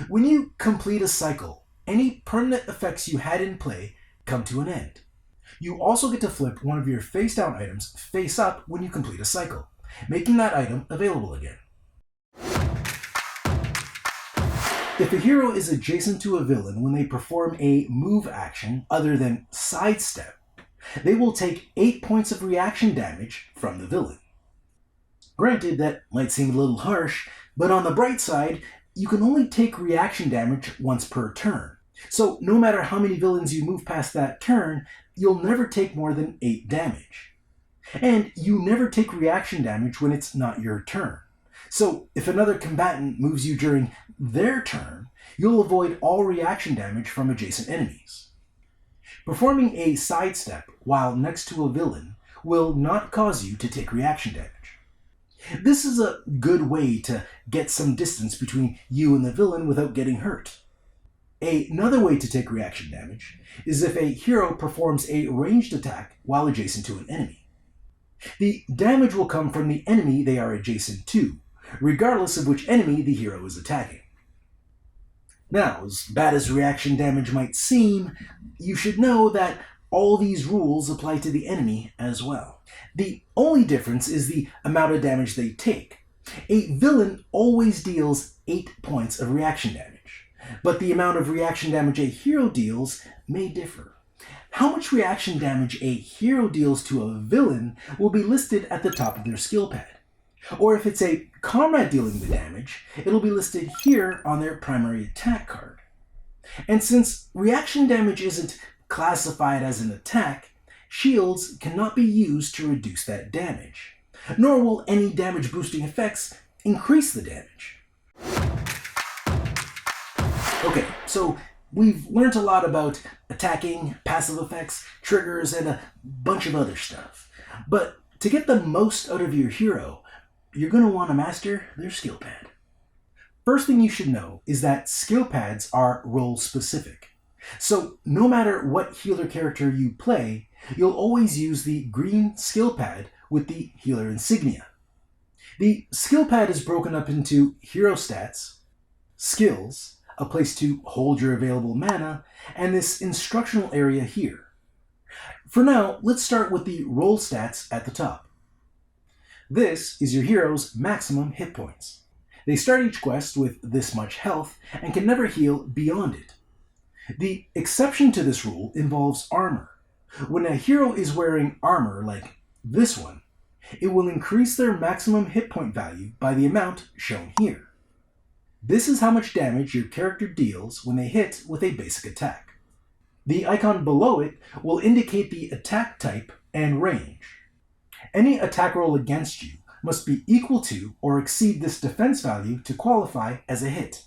When you complete a cycle, any permanent effects you had in play come to an end. You also get to flip one of your face down items face up when you complete a cycle, making that item available again. If a hero is adjacent to a villain when they perform a move action other than Sidestep, they will take 8 points of reaction damage from the villain. Granted, that might seem a little harsh, but on the bright side, you can only take reaction damage once per turn. So no matter how many villains you move past that turn, you'll never take more than 8 damage. And you never take reaction damage when it's not your turn. So if another combatant moves you during their turn, you'll avoid all reaction damage from adjacent enemies. Performing a sidestep while next to a villain will not cause you to take reaction damage. This is a good way to get some distance between you and the villain without getting hurt. Another way to take reaction damage is if a hero performs a ranged attack while adjacent to an enemy. The damage will come from the enemy they are adjacent to, regardless of which enemy the hero is attacking. Now, as bad as reaction damage might seem, you should know that all these rules apply to the enemy as well. The only difference is the amount of damage they take. A villain always deals 8 points of reaction damage, but the amount of reaction damage a hero deals may differ. How much reaction damage a hero deals to a villain will be listed at the top of their skill pad. Or if it's a comrade dealing the damage, it'll be listed here on their primary attack card. And since reaction damage isn't classified as an attack, shields cannot be used to reduce that damage, nor will any damage boosting effects increase the damage. Okay, so we've learned a lot about attacking, passive effects, triggers, and a bunch of other stuff. But to get the most out of your hero, you're going to want to master their skill pad. First thing you should know is that skill pads are role specific. So no matter what healer character you play, you'll always use the green skill pad with the healer insignia. The skill pad is broken up into hero stats, skills, a place to hold your available mana, and this instructional area here. For now, let's start with the role stats at the top. This is your hero's maximum hit points. They start each quest with this much health and can never heal beyond it. The exception to this rule involves armor. When a hero is wearing armor like this one, it will increase their maximum hit point value by the amount shown here. This is how much damage your character deals when they hit with a basic attack. The icon below it will indicate the attack type and range. Any attack roll against you must be equal to or exceed this defense value to qualify as a hit.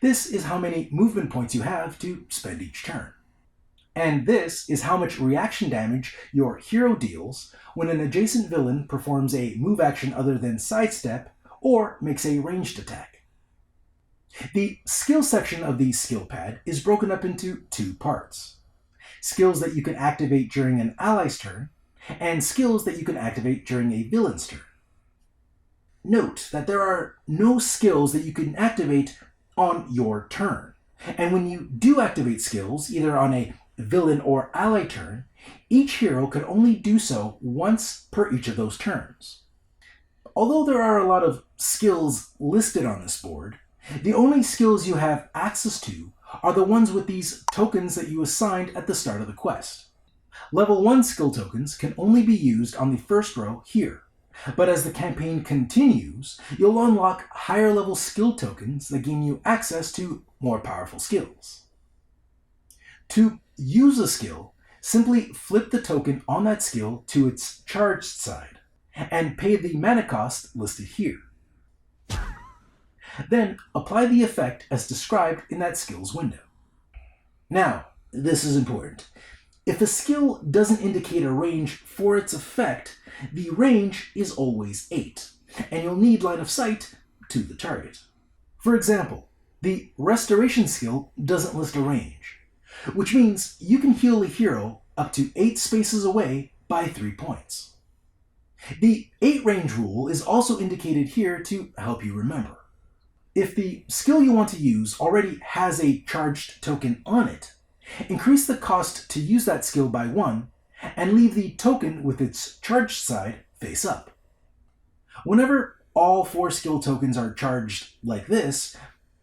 This is how many movement points you have to spend each turn. And this is how much reaction damage your hero deals when an adjacent villain performs a move action other than sidestep or makes a ranged attack. The skill section of the skill pad is broken up into 2 parts. Skills that you can activate during an ally's turn, and skills that you can activate during a villain's turn. note that there are no skills that you can activate on your turn. And when you do activate skills, either on a villain or ally turn, each hero can only do so once per each of those turns. Although there are a lot of skills listed on this board, the only skills you have access to are the ones with these tokens that you assigned at the start of the quest. Level 1 skill tokens can only be used on the first row here, but as the campaign continues, you'll unlock higher level skill tokens that gain you access to more powerful skills. To use a skill, simply flip the token on that skill to its charged side, and pay the mana cost listed here. Then apply the effect as described in that skill's window. Now, this is important. If a skill doesn't indicate a range for its effect, the range is always 8, and you'll need line of sight to the target. For example, the Restoration skill doesn't list a range, which means you can heal a hero up to 8 spaces away by 3 points. The 8 range rule is also indicated here to help you remember. If the skill you want to use already has a charged token on it, increase the cost to use that skill by 1, and leave the token with its charged side face up. Whenever all 4 skill tokens are charged like this,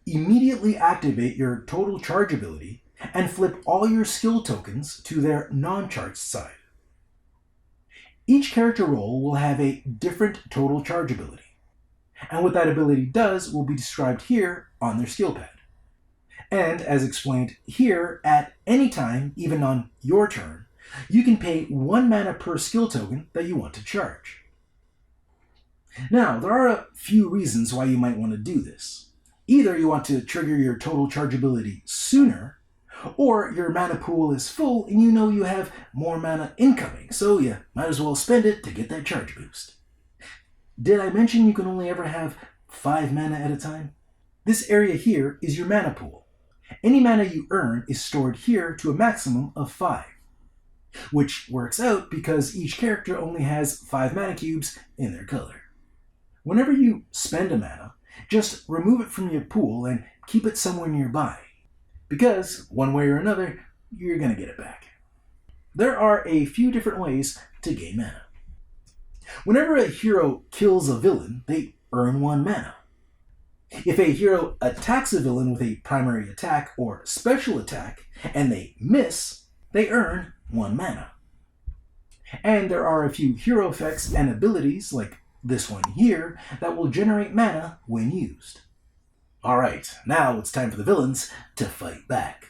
immediately activate your total charge ability and flip all your skill tokens to their non-charged side. Each character role will have a different total charge ability, and what that ability does will be described here on their skill pad. And as explained here, at any time, even on your turn, you can pay 1 mana per skill token that you want to charge. Now, there are a few reasons why you might want to do this. Either you want to trigger your total charge ability sooner, or your mana pool is full and you know you have more mana incoming, so you might as well spend it to get that charge boost. Did I mention you can only ever have 5 mana at a time? This area here is your mana pool. Any mana you earn is stored here to a maximum of 5, which works out because each character only has 5 mana cubes in their color. Whenever you spend a mana, just remove it from your pool and keep it somewhere nearby, because one way or another, you're going to get it back. There are a few different ways to gain mana. Whenever a hero kills a villain, they earn 1 mana. If a hero attacks a villain with a primary attack or special attack, and they miss, they earn 1 mana. And there are a few hero effects and abilities, like this one here, that will generate mana when used. Alright, now it's time for the villains to fight back.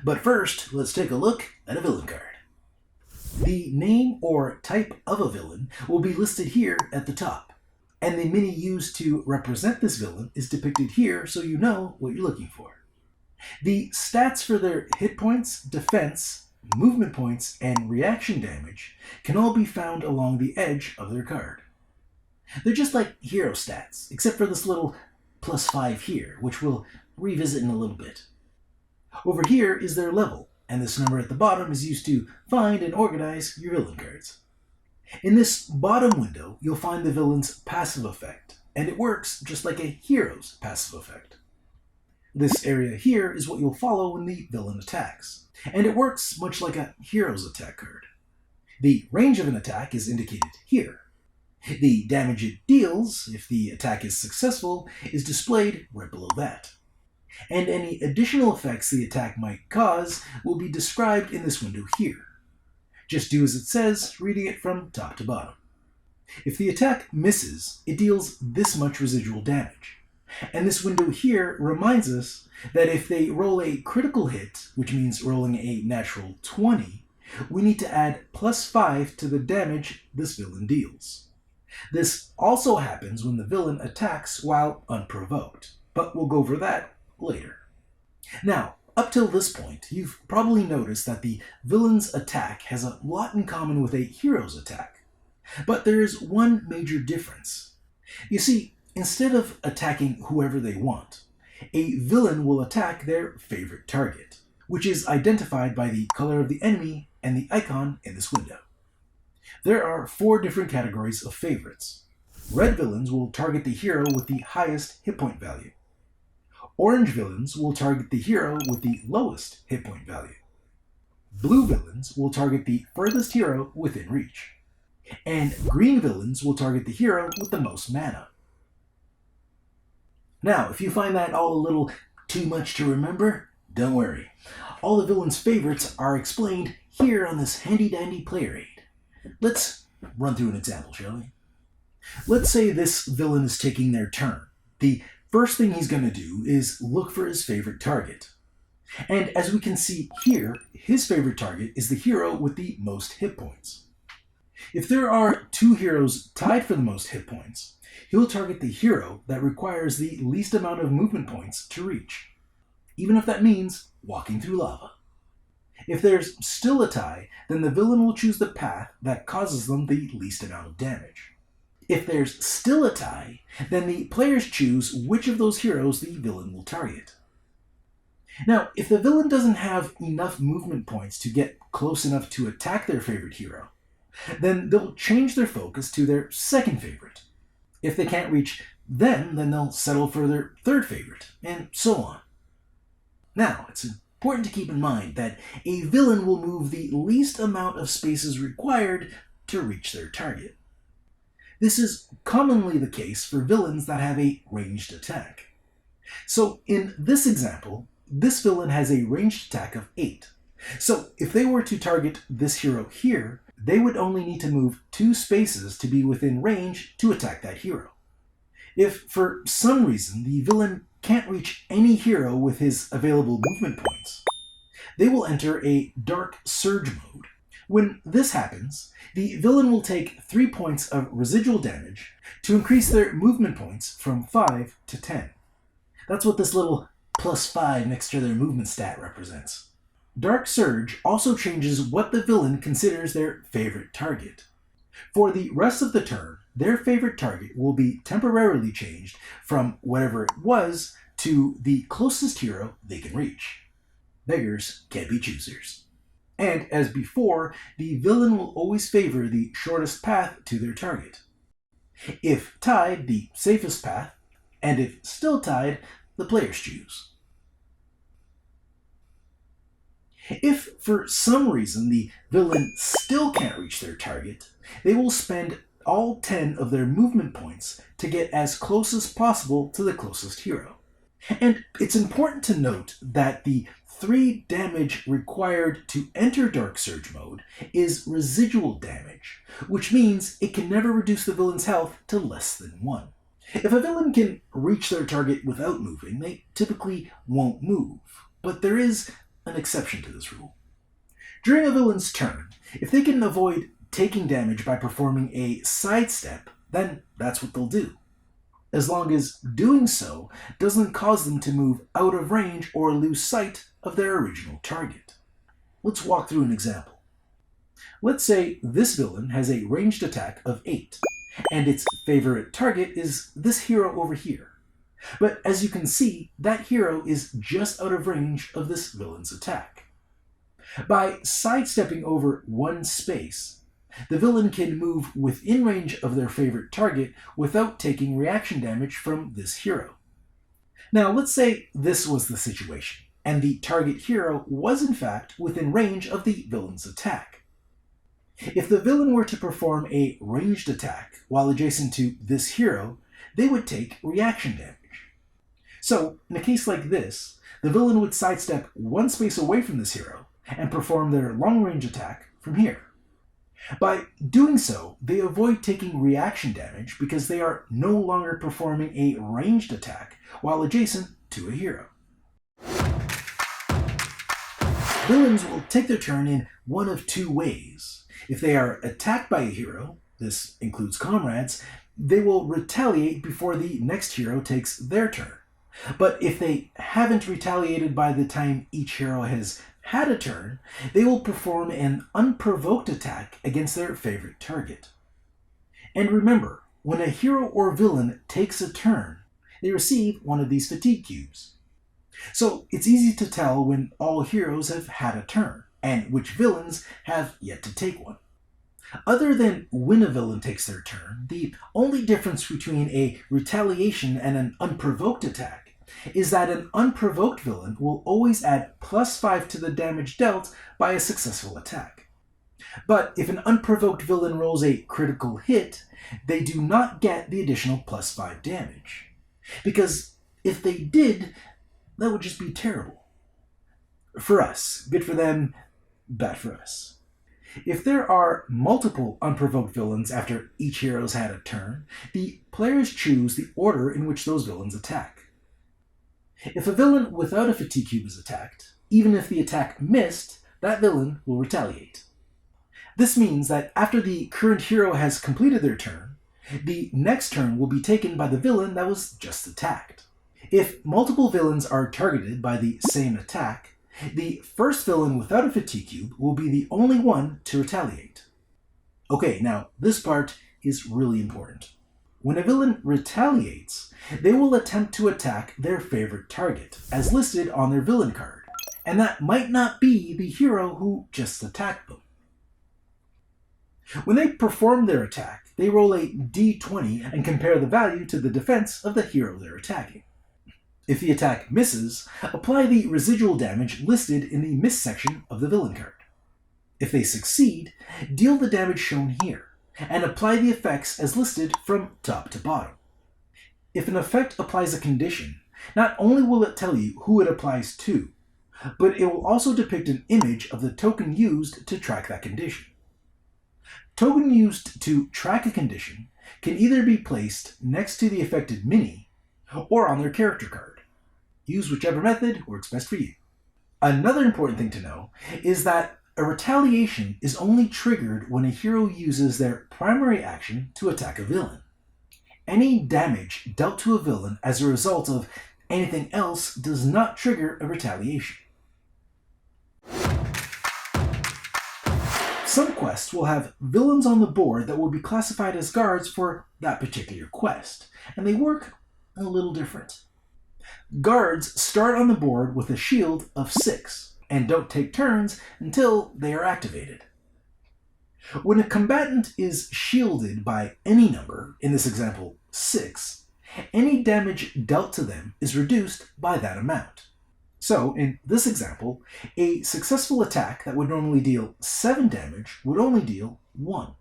But first, let's take a look at a villain card. The name or type of a villain will be listed here at the top, and the mini used to represent this villain is depicted here so you know what you're looking for. The stats for their hit points, defense, movement points, and reaction damage can all be found along the edge of their card. They're just like hero stats, except for this little +5 here, which we'll revisit in a little bit. Over here is their level, and this number at the bottom is used to find and organize your villain cards. In this bottom window, you'll find the villain's passive effect, and it works just like a hero's passive effect. This area here is what you'll follow when the villain attacks, and it works much like a hero's attack card. The range of an attack is indicated here. The damage it deals, if the attack is successful, is displayed right below that. And any additional effects the attack might cause will be described in this window here. Just do as it says, reading it from top to bottom. If the attack misses, it deals this much residual damage. And this window here reminds us that if they roll a critical hit, which means rolling a natural 20, we need to add +5 to the damage this villain deals. This also happens when the villain attacks while unprovoked, but we'll go over that later. Now, up till this point, you've probably noticed that the villain's attack has a lot in common with a hero's attack. But there's one major difference. You see, instead of attacking whoever they want, a villain will attack their favorite target, which is identified by the color of the enemy and the icon in this window. There are 4 different categories of favorites. Red villains will target the hero with the highest hit point value. Orange villains will target the hero with the lowest hit point value. Blue villains will target the furthest hero within reach. And green villains will target the hero with the most mana. Now, if you find that all a little too much to remember, don't worry. All the villains' favorites are explained here on this handy-dandy player aid. Let's run through an example, shall we? Let's say this villain is taking their turn. The first thing he's going to do is look for his favorite target. And as we can see here, his favorite target is the hero with the most hit points. If there are two heroes tied for the most hit points, he'll target the hero that requires the least amount of movement points to reach, even if that means walking through lava. If there's still a tie, then the villain will choose the path that causes them the least amount of damage. If there's still a tie, then the players choose which of those heroes the villain will target. Now, if the villain doesn't have enough movement points to get close enough to attack their favorite hero, then they'll change their focus to their second favorite. If they can't reach them, then they'll settle for their third favorite, and so on. Now, it's important to keep in mind that a villain will move the least amount of spaces required to reach their target. This is commonly the case for villains that have a ranged attack. So in this example, this villain has a ranged attack of 8. So if they were to target this hero here, they would only need to move 2 spaces to be within range to attack that hero. If for some reason the villain can't reach any hero with his available movement points, they will enter a Dark Surge mode. When this happens, the villain will take 3 points of residual damage to increase their movement points from 5 to 10. That's what this little +5 next to their movement stat represents. Dark Surge also changes what the villain considers their favorite target. For the rest of the turn, their favorite target will be temporarily changed from whatever it was to the closest hero they can reach. Beggars can't be choosers. And as before, the villain will always favor the shortest path to their target. If tied, the safest path, and if still tied, the players choose. If for some reason the villain still can't reach their target, they will spend all 10 of their movement points to get as close as possible to the closest hero. And it's important to note that the 3 damage required to enter Dark Surge mode is residual damage, which means it can never reduce the villain's health to less than 1. If a villain can reach their target without moving, they typically won't move, but there is an exception to this rule. During a villain's turn, if they can avoid taking damage by performing a sidestep, then that's what they'll do, as long as doing so doesn't cause them to move out of range or lose sight of their original target. Let's walk through an example. Let's say this villain has a ranged attack of 8, and its favorite target is this hero over here. But as you can see, that hero is just out of range of this villain's attack. By sidestepping over 1 space, the villain can move within range of their favorite target without taking reaction damage from this hero. Now let's say this was the situation, and the target hero was in fact within range of the villain's attack. If the villain were to perform a ranged attack while adjacent to this hero, they would take reaction damage. So, in a case like this, the villain would sidestep 1 space away from this hero and perform their long-range attack from here. By doing so, they avoid taking reaction damage because they are no longer performing a ranged attack while adjacent to a hero. Villains will take their turn in one of 2 ways. If they are attacked by a hero, this includes Comrades, they will retaliate before the next hero takes their turn. But if they haven't retaliated by the time each hero has had a turn, they will perform an Unprovoked Attack against their favorite target. And remember, when a hero or villain takes a turn, they receive one of these fatigue cubes. So it's easy to tell when all heroes have had a turn, and which villains have yet to take one. Other than when a villain takes their turn, the only difference between a retaliation and an unprovoked attack is that an unprovoked villain will always add +5 to the damage dealt by a successful attack. But if an unprovoked villain rolls a critical hit, they do not get the additional +5 damage. Because if they did, that would just be terrible. For us, good for them, bad for us. If there are multiple unprovoked villains after each hero's had a turn, the players choose the order in which those villains attack. If a villain without a fatigue cube is attacked, even if the attack missed, that villain will retaliate. This means that after the current hero has completed their turn, the next turn will be taken by the villain that was just attacked. If multiple villains are targeted by the same attack, the first villain without a fatigue cube will be the only one to retaliate. Okay, now this part is really important. When a villain retaliates, they will attempt to attack their favorite target, as listed on their villain card, and that might not be the hero who just attacked them. When they perform their attack, they roll a d20 and compare the value to the defense of the hero they're attacking. If the attack misses, apply the residual damage listed in the miss section of the villain card. If they succeed, deal the damage shown here, and apply the effects as listed from top to bottom. If an effect applies a condition, not only will it tell you who it applies to, but it will also depict an image of the token used to track that condition. Token used to track a condition can either be placed next to the affected mini or on their character card. Use whichever method works best for you. Another important thing to know is that a retaliation is only triggered when a hero uses their primary action to attack a villain. Any damage dealt to a villain as a result of anything else does not trigger a retaliation. Some quests will have villains on the board that will be classified as guards for that particular quest, and they work a little different. Guards start on the board with a shield of 6, and don't take turns until they are activated. When a combatant is shielded by any number, in this example 6, any damage dealt to them is reduced by that amount. So, in this example, a successful attack that would normally deal 7 damage would only deal 1.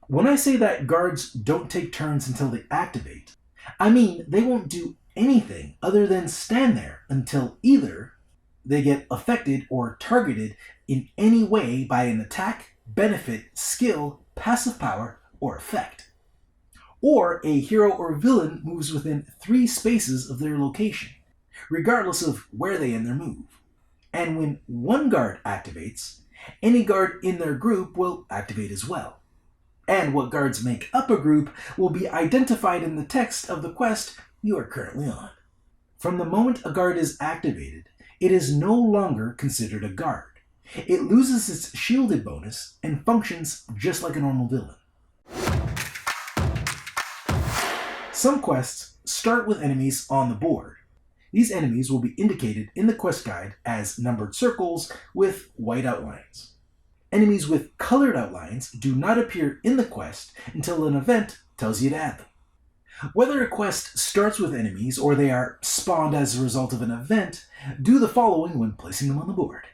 When I say that guards don't take turns until they activate, I mean they won't do anything other than stand there until either they get affected or targeted in any way by an attack, benefit, skill, passive power, or effect, or a hero or villain moves within 3 spaces of their location, regardless of where they end their move. And when one guard activates, any guard in their group will activate as well. And what guards make up a group will be identified in the text of the quest you are currently on. From the moment a guard is activated, it is no longer considered a guard. It loses its shielded bonus and functions just like a normal villain. Some quests start with enemies on the board. These enemies will be indicated in the quest guide as numbered circles with white outlines. Enemies with colored outlines do not appear in the quest until an event tells you to add them. Whether a quest starts with enemies or they are spawned as a result of an event, do the following when placing them on the board.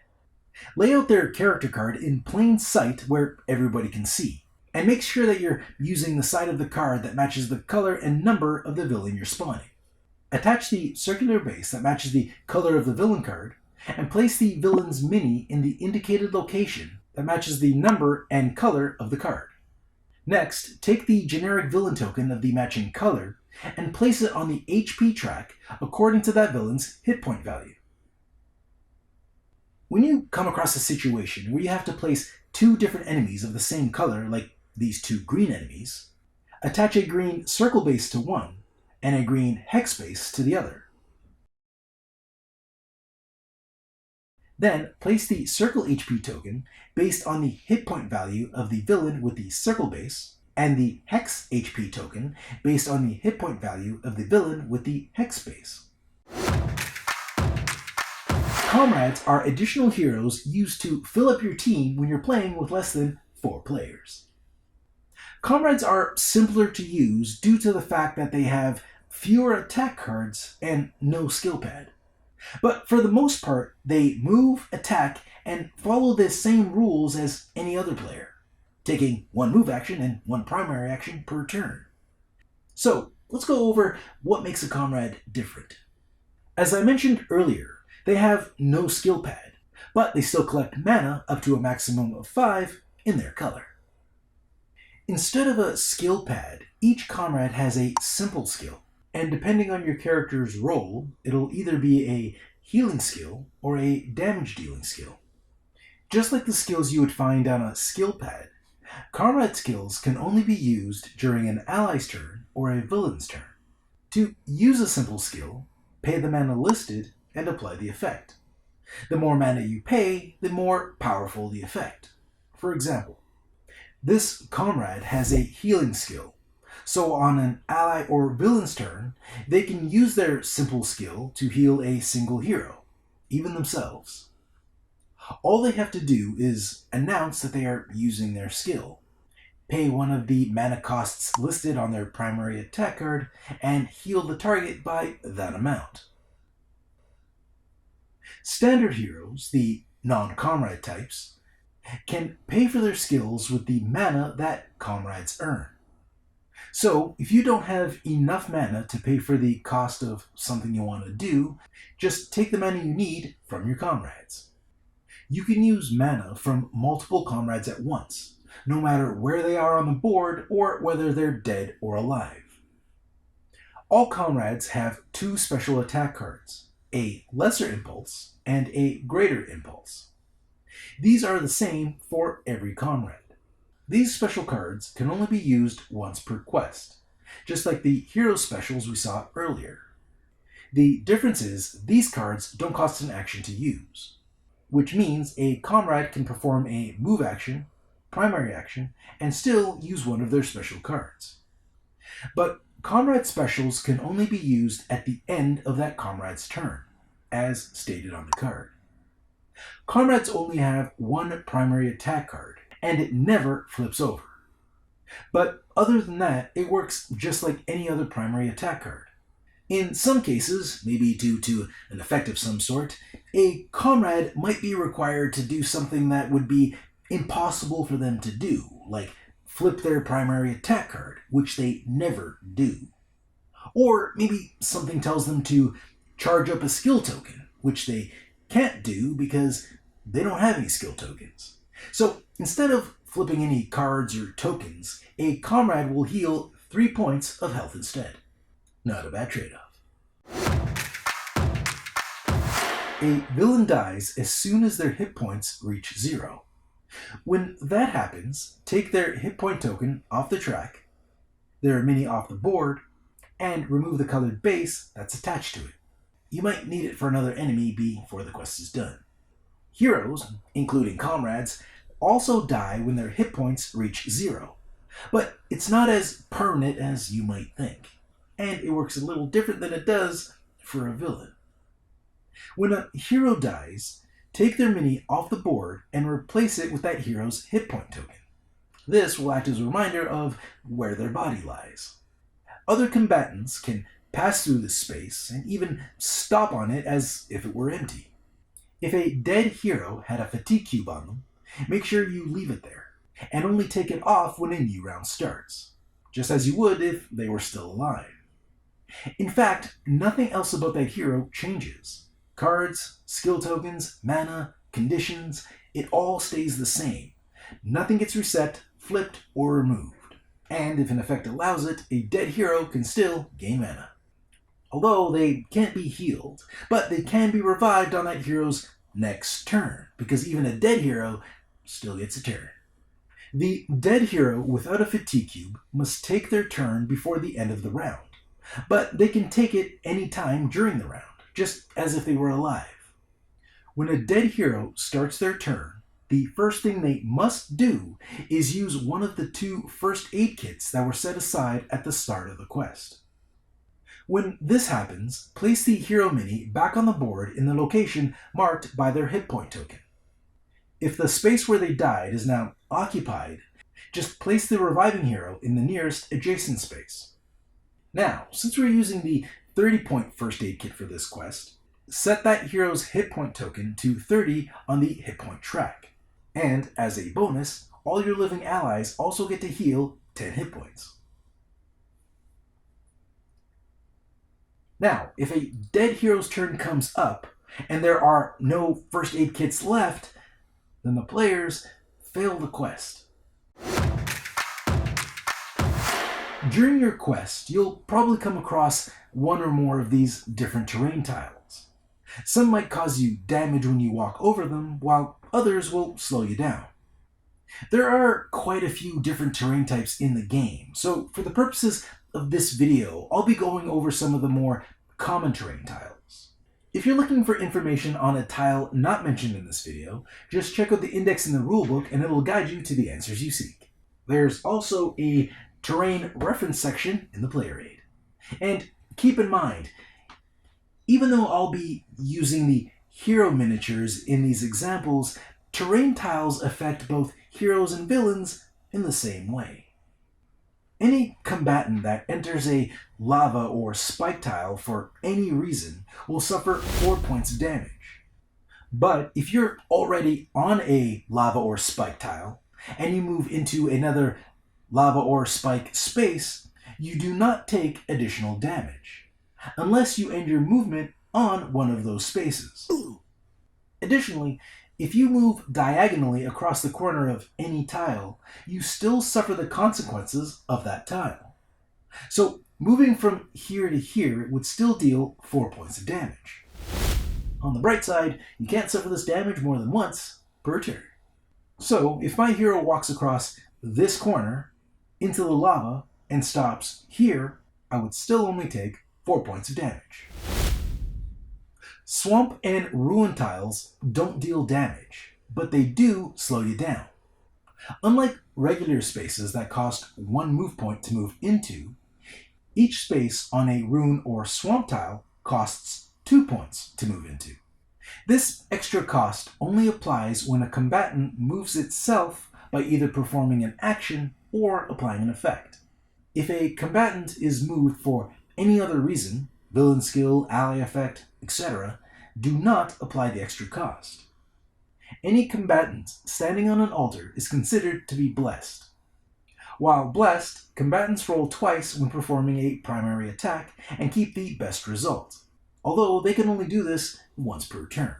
Lay out their character card in plain sight where everybody can see, and make sure that you're using the side of the card that matches the color and number of the villain you're spawning. Attach the circular base that matches the color of the villain card, and place the villain's mini in the indicated location that matches the number and color of the card. Next, take the generic villain token of the matching color and place it on the HP track according to that villain's hit point value. When you come across a situation where you have to place 2 different enemies of the same color, like these 2 green enemies, attach a green circle base to one and a green hex base to the other. Then place the circle HP token based on the hit point value of the villain with the circle base, and the hex HP token based on the hit point value of the villain with the hex base. Comrades are additional heroes used to fill up your team when you're playing with less than 4 players. Comrades are simpler to use due to the fact that they have fewer attack cards and no skill pad. But for the most part, they move, attack, and follow the same rules as any other player, taking one move action and one primary action per turn. So, let's go over what makes a Comrade different. As I mentioned earlier, they have no skill pad, but they still collect mana up to a maximum of 5 in their color. Instead of a skill pad, each Comrade has a simple skill, and depending on your character's role, it'll either be a healing skill or a damage dealing skill. Just like the skills you would find on a skill pad, Comrade skills can only be used during an ally's turn or a villain's turn. To use a simple skill, pay the mana listed and apply the effect. The more mana you pay, the more powerful the effect. For example, this Comrade has a healing skill, so on an ally or villain's turn, they can use their simple skill to heal a single hero, even themselves. All they have to do is announce that they are using their skill, pay one of the mana costs listed on their primary attack card, and heal the target by that amount. Standard heroes, the non-Comrade types, can pay for their skills with the mana that Comrades earn. So, if you don't have enough mana to pay for the cost of something you want to do, just take the mana you need from your Comrades. You can use mana from multiple Comrades at once, no matter where they are on the board or whether they're dead or alive. All Comrades have 2 special attack cards, a Lesser Impulse and a Greater Impulse. These are the same for every Comrade. These special cards can only be used once per quest, just like the hero specials we saw earlier. The difference is these cards don't cost an action to use, which means a Comrade can perform a move action, primary action, and still use one of their special cards. But Comrade specials can only be used at the end of that Comrade's turn, as stated on the card. Comrades only have one primary attack card, and it never flips over. But other than that, it works just like any other primary attack card. In some cases, maybe due to an effect of some sort, a Comrade might be required to do something that would be impossible for them to do, like flip their primary attack card, which they never do. Or maybe something tells them to charge up a skill token, which they can't do because they don't have any skill tokens. So instead of flipping any cards or tokens, a Comrade will heal 3 points of health instead. Not a bad trade-off. A villain dies as soon as their hit points reach 0. When that happens, take their hit point token off the track, their mini off the board, and remove the colored base that's attached to it. You might need it for another enemy before the quest is done. Heroes, including Comrades, also die when their hit points reach 0, but it's not as permanent as you might think, and it works a little different than it does for a villain. When a hero dies, take their mini off the board and replace it with that hero's hit point token. This will act as a reminder of where their body lies. Other combatants can pass through this space and even stop on it as if it were empty. If a dead hero had a fatigue cube on them, make sure you leave it there, and only take it off when a new round starts, just as you would if they were still alive. In fact, nothing else about that hero changes. Cards, skill tokens, mana, conditions, it all stays the same. Nothing gets reset, flipped, or removed. And if an effect allows it, a dead hero can still gain mana. Although they can't be healed, but they can be revived on that hero's next turn, because even a dead hero still gets a turn. The dead hero without a fatigue cube must take their turn before the end of the round, but they can take it any time during the round, just as if they were alive. When a dead hero starts their turn, the first thing they must do is use one of the 2 first aid kits that were set aside at the start of the quest. When this happens, place the hero mini back on the board in the location marked by their hit point token. If the space where they died is now occupied, Just place the reviving hero in the nearest adjacent space. Now, since we're using the 30-point first aid kit for this quest, set that hero's hit point token to 30 on the hit point track. And, as a bonus, all your living allies also get to heal 10 hit points. Now, if a dead hero's turn comes up, and there are no first aid kits left, then the players fail the quest. During your quest, you'll probably come across one or more of these different terrain tiles. Some might cause you damage when you walk over them, while others will slow you down. There are quite a few different terrain types in the game, so for the purposes of this video, I'll be going over some of the more common terrain tiles. If you're looking for information on a tile not mentioned in this video, just check out the index in the rulebook and it'll guide you to the answers you seek. There's also a terrain reference section in the player aid. And keep in mind, even though I'll be using the hero miniatures in these examples, terrain tiles affect both heroes and villains in the same way. Any combatant that enters a lava or spike tile for any reason will suffer 4 points of damage. But if you're already on a lava or spike tile, and you move into another lava or spike space, you do not take additional damage, unless you end your movement on one of those spaces. Additionally, if you move diagonally across the corner of any tile, you still suffer the consequences of that tile. So moving from here to here would still deal 4 points of damage. On the bright side, you can't suffer this damage more than once per turn. So if my hero walks across this corner into the lava and stops here, I would still only take 4 points of damage. Swamp and ruin tiles don't deal damage, but they do slow you down. Unlike regular spaces that cost 1 move point to move into, each space on a ruin or swamp tile costs 2 points to move into. This extra cost only applies when a combatant moves itself by either performing an action or applying an effect. If a combatant is moved for any other reason, villain skill, ally effect, etc., do not apply the extra cost. Any combatant standing on an altar is considered to be blessed. While blessed, combatants roll twice when performing a primary attack and keep the best result, although they can only do this once per turn.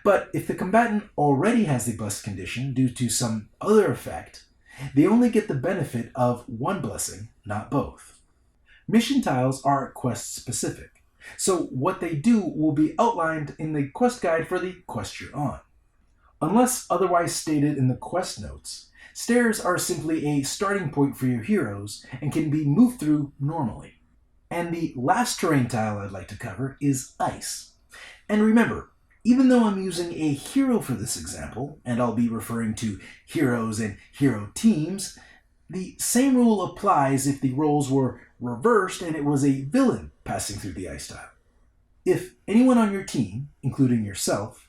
But if the combatant already has the blessed condition due to some other effect, they only get the benefit of one blessing, not both. Mission tiles are quest specific, so what they do will be outlined in the quest guide for the quest you're on. Unless otherwise stated in the quest notes, stairs are simply a starting point for your heroes and can be moved through normally. And the last terrain tile I'd like to cover is ice. And remember, even though I'm using a hero for this example, and I'll be referring to heroes and hero teams, the same rule applies if the roles were reversed and it was a villain passing through the ice tile. If anyone on your team, including yourself,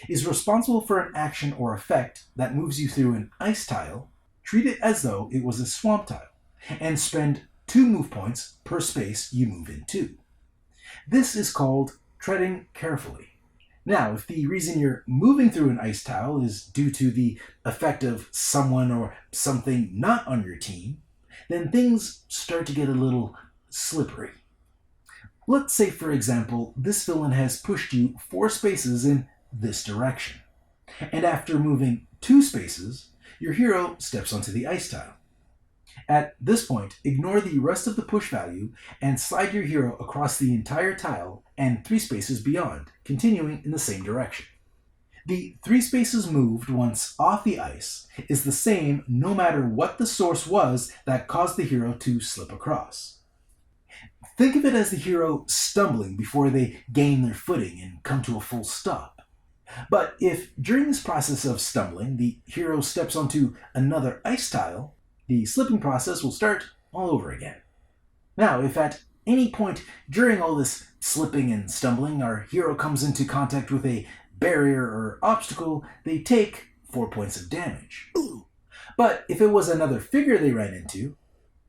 is responsible for an action or effect that moves you through an ice tile, treat it as though it was a swamp tile, and spend 2 move points per space you move into. This is called treading carefully. Now, if the reason you're moving through an ice tile is due to the effect of someone or something not on your team, then things start to get a little slippery. Let's say, for example, this villain has pushed you 4 spaces in this direction, and after moving 2 spaces, your hero steps onto the ice tile. At this point, ignore the rest of the push value and slide your hero across the entire tile and 3 spaces beyond, continuing in the same direction. The 3 spaces moved once off the ice is the same no matter what the source was that caused the hero to slip across. Think of it as the hero stumbling before they gain their footing and come to a full stop. But if during this process of stumbling the hero steps onto another ice tile, the slipping process will start all over again. Now, if at any point during all this slipping and stumbling our hero comes into contact with a barrier or obstacle, they take 4 points of damage. But if it was another figure they ran into,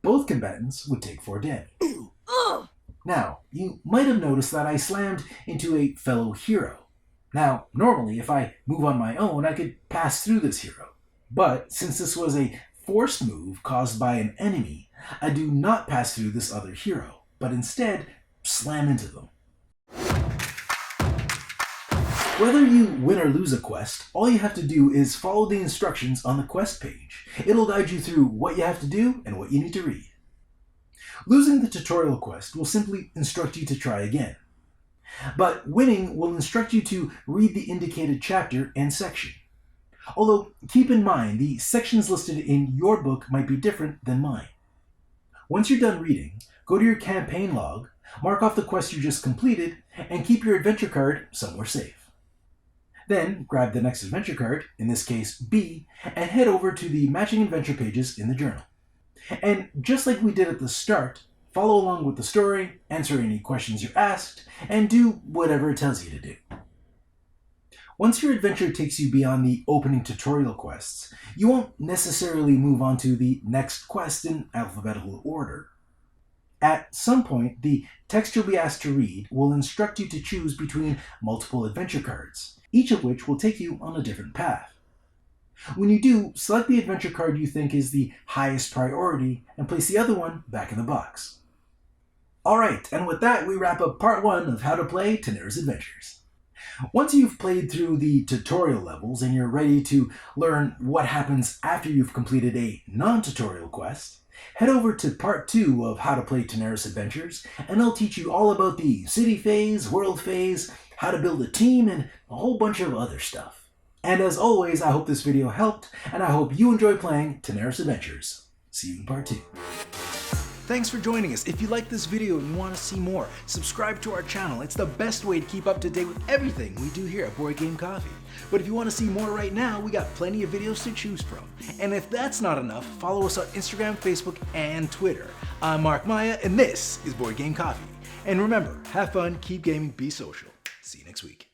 both combatants would take 4 damage. Now, you might have noticed that I slammed into a fellow hero. Now, normally, if I move on my own, I could pass through this hero. But since this was a forced move caused by an enemy, I do not pass through this other hero, but instead slam into them. Whether you win or lose a quest, all you have to do is follow the instructions on the quest page. It'll guide you through what you have to do and what you need to read. Losing the tutorial quest will simply instruct you to try again. But winning will instruct you to read the indicated chapter and section. Although, keep in mind, the sections listed in your book might be different than mine. Once you're done reading, go to your campaign log, mark off the quest you just completed, and keep your adventure card somewhere safe. Then, grab the next adventure card, in this case B, and head over to the matching adventure pages in the journal. And just like we did at the start, follow along with the story, answer any questions you're asked, and do whatever it tells you to do. Once your adventure takes you beyond the opening tutorial quests, you won't necessarily move on to the next quest in alphabetical order. At some point, the text you'll be asked to read will instruct you to choose between multiple adventure cards, each of which will take you on a different path. When you do, select the adventure card you think is the highest priority and place the other one back in the box. Alright, and with that we wrap up part 1 of How to Play Tanares Adventures. Once you've played through the tutorial levels and you're ready to learn what happens after you've completed a non-tutorial quest, head over to part 2 of How to Play Tanares Adventures and I'll teach you all about the city phase, world phase, how to build a team, and a whole bunch of other stuff. And as always, I hope this video helped, and I hope you enjoy playing Tanares Adventures. See you in part 2. Thanks for joining us. If you like this video and you want to see more, subscribe to our channel. It's the best way to keep up to date with everything we do here at Board Game Coffee. But if you want to see more right now, we got plenty of videos to choose from. And if that's not enough, follow us on Instagram, Facebook, and Twitter. I'm Mark Maya, and this is Board Game Coffee. And remember, have fun, keep gaming, be social. See you next week.